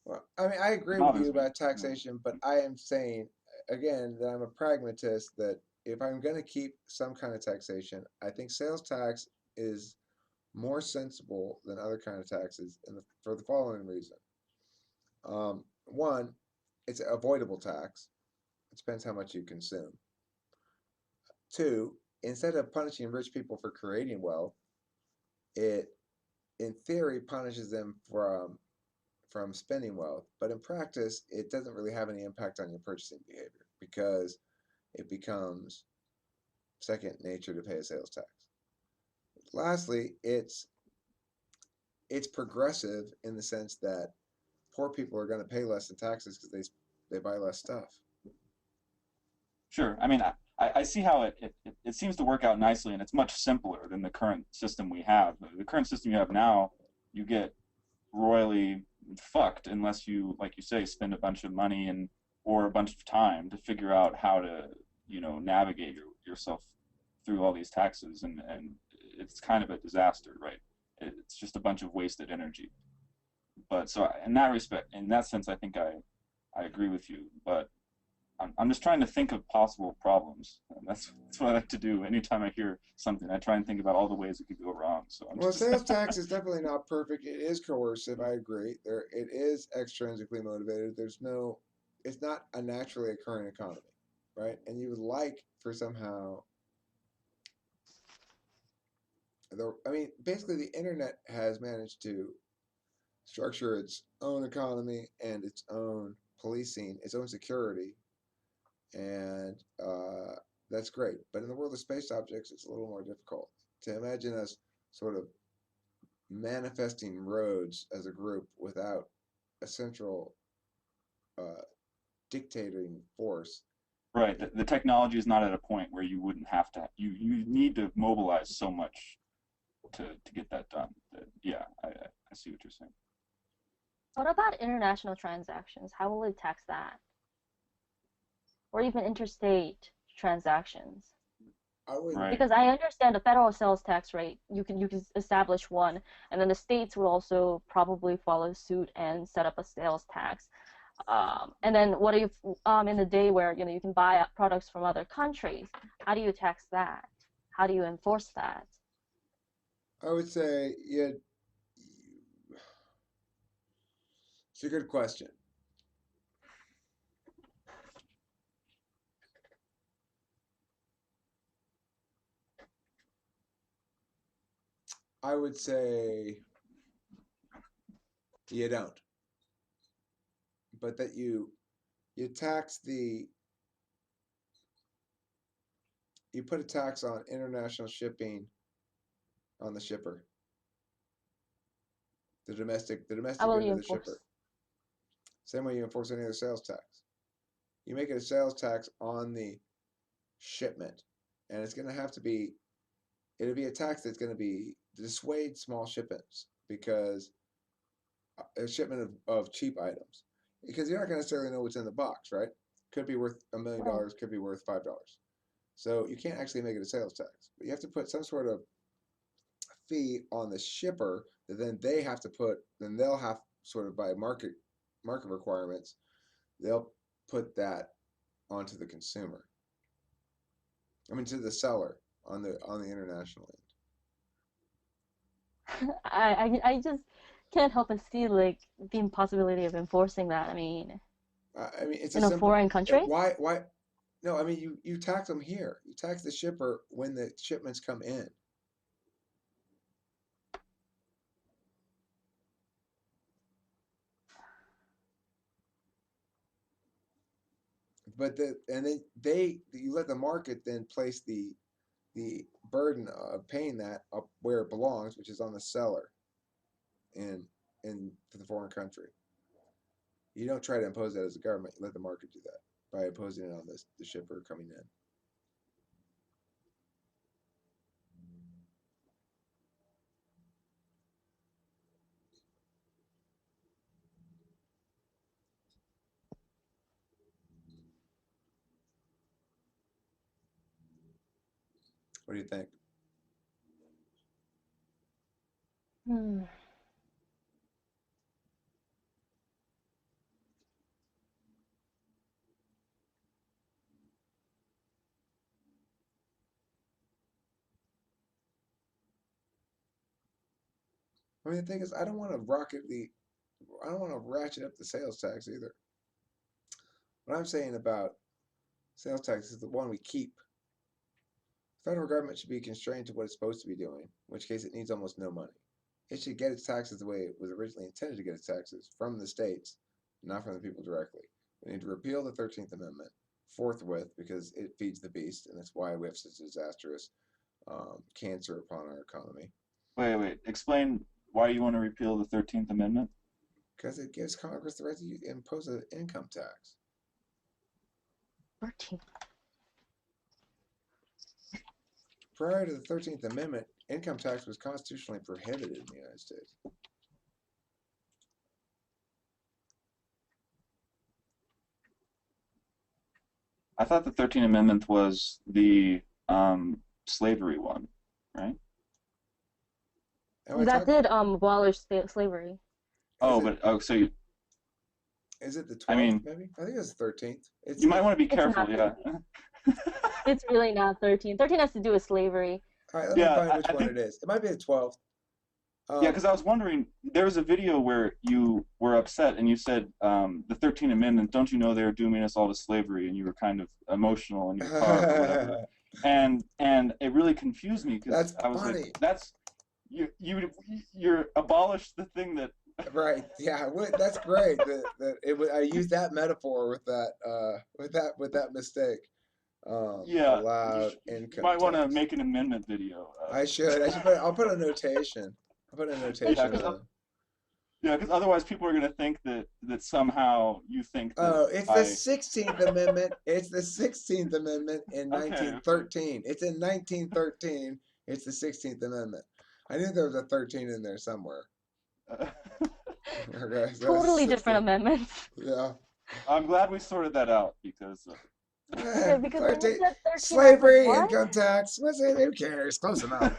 Well, I mean, I agree with you about taxation, but I am saying again that I'm a pragmatist. That if I'm going to keep some kind of taxation, I think sales tax is more sensible than other kind of taxes, for the following reason. One, it's an avoidable tax. It depends how much you consume. Two, instead of punishing rich people for creating wealth, it, in theory, punishes them from spending wealth, but in practice, it doesn't really have any impact on your purchasing behavior because it becomes second nature to pay a sales tax. Lastly, it's progressive in the sense that poor people are going to pay less in taxes because they buy less stuff. Sure. I mean, I see how it seems to work out nicely, and it's much simpler than the current system we have. The current system you have now, you get royally fucked unless you, like you say, spend a bunch of money or a bunch of time to figure out how to, navigate yourself through all these taxes, and it's kind of a disaster, right? It's just a bunch of wasted energy. But so in that sense, I think I agree with you. But I'm just trying to think of possible problems. And that's what I like to do. Anytime I hear something, I try and think about all the ways it could go wrong. So sales tax is definitely not perfect. It is coercive. I agree. It is extrinsically motivated. It's not a naturally occurring economy, right? And you would like for somehow. Basically, the internet has managed to structure its own economy and its own policing, its own security, and that's great. But in the world of space objects, it's a little more difficult to imagine us sort of manifesting roads as a group without a central uh, dictating force. Right. The technology is not at a point where you wouldn't have to. You need to mobilize so much to get that done. Yeah, I see what you're saying. What about international transactions? How will it tax that? Or even interstate transactions? I would. Right. Because I understand the federal sales tax rate, you can establish one, and then the states would also probably follow suit and set up a sales tax. And then what if in the day where you can buy products from other countries? How do you tax that? How do you enforce that? I would say, yeah, it's a good question. I would say you don't, but that you tax you put a tax on international shipping on the shipper, the How domestic will good you of the enforce? shipper. Same way you enforce any other sales tax. You make it a sales tax on the shipment, and it's going to have to be. It'll be a tax that's going to be to dissuade small shipments because a shipment of cheap items, because you're not going to necessarily know what's in the box, right? Could be worth $1 million, Right. could be worth $5. So you can't actually make it a sales tax, but you have to put some sort of fee on the shipper that then they have to put. Then they'll have sort of by market requirements, they'll put that onto the consumer. I mean, to the seller on the international I just can't help but see like the impossibility of enforcing that. I mean, end. I mean, it's a in a simple. foreign country. Why? No, I mean you tax them here. You tax the shipper when the shipments come in. But then you let the market then place the burden of paying that up where it belongs, which is on the seller in in the foreign country. You don't try to impose that as a government. You let the market do that by imposing it on the shipper coming in. What do you think? Hmm. I mean, the thing is, I don't want to ratchet up the sales tax either. What I'm saying about sales tax is the one we keep. The federal government should be constrained to what it's supposed to be doing, in which case it needs almost no money. It should get its taxes the way it was originally intended to get its taxes, from the states, not from the people directly. We need to repeal the 13th Amendment forthwith because it feeds the beast, and that's why we have such a disastrous cancer upon our economy. Wait. Explain why you want to repeal the 13th Amendment. Because it gives Congress the right to impose an income tax. 13. Prior to the 13th Amendment, income tax was constitutionally prohibited in the United States. I thought the 13th Amendment was the slavery one, right? Am I That talking? did abolish slavery. Oh, Is it, but so you, is it the 12th, I mean, maybe? I think it's the 13th. you might want to be It's careful, not yeah. 13. It's really not 13. 13 has to do with slavery. All right, let me Yeah, find which I one think, it is. It might be the 12th. yeah, because I was wondering, there was a video where you were upset and you said, the 13th Amendment, don't you know they're dooming us all to slavery? And you were kind of emotional in your car or whatever. And it really confused me because That's I was like, funny. that's, you're abolished the thing that, Right. Yeah. That's great. I used that metaphor with that with that mistake. Yeah, allowed you might want to income tax. make an amendment video. I should. I should put. I'll put a notation. I'll put a Yeah, notation. because otherwise people are going to think that somehow you think that Oh, it's the by 16th Amendment. It's the 16th Amendment in okay. 1913. It's in 1913. It's the 16th Amendment. I knew there was a 13 in there somewhere. Okay, so it's Totally different 16. amendments. Yeah. I'm glad we sorted that out because Yeah, because when you 13. said 13, I was like, Slavery, what? income tax. What's it? Who cares? Close enough.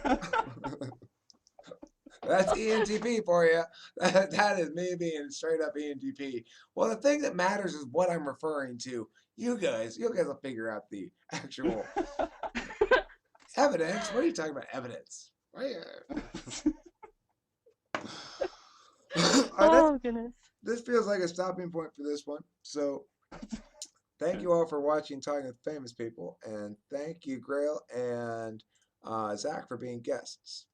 That's ENTP for you. That is me being straight up ENTP. Well, the thing that matters is what I'm referring to. You guys will figure out the actual evidence. What are you talking about? Evidence. Oh goodness. This feels like a stopping point for this one. So thank you all for watching Talking with Famous People, and thank you, Grail and Zach, for being guests.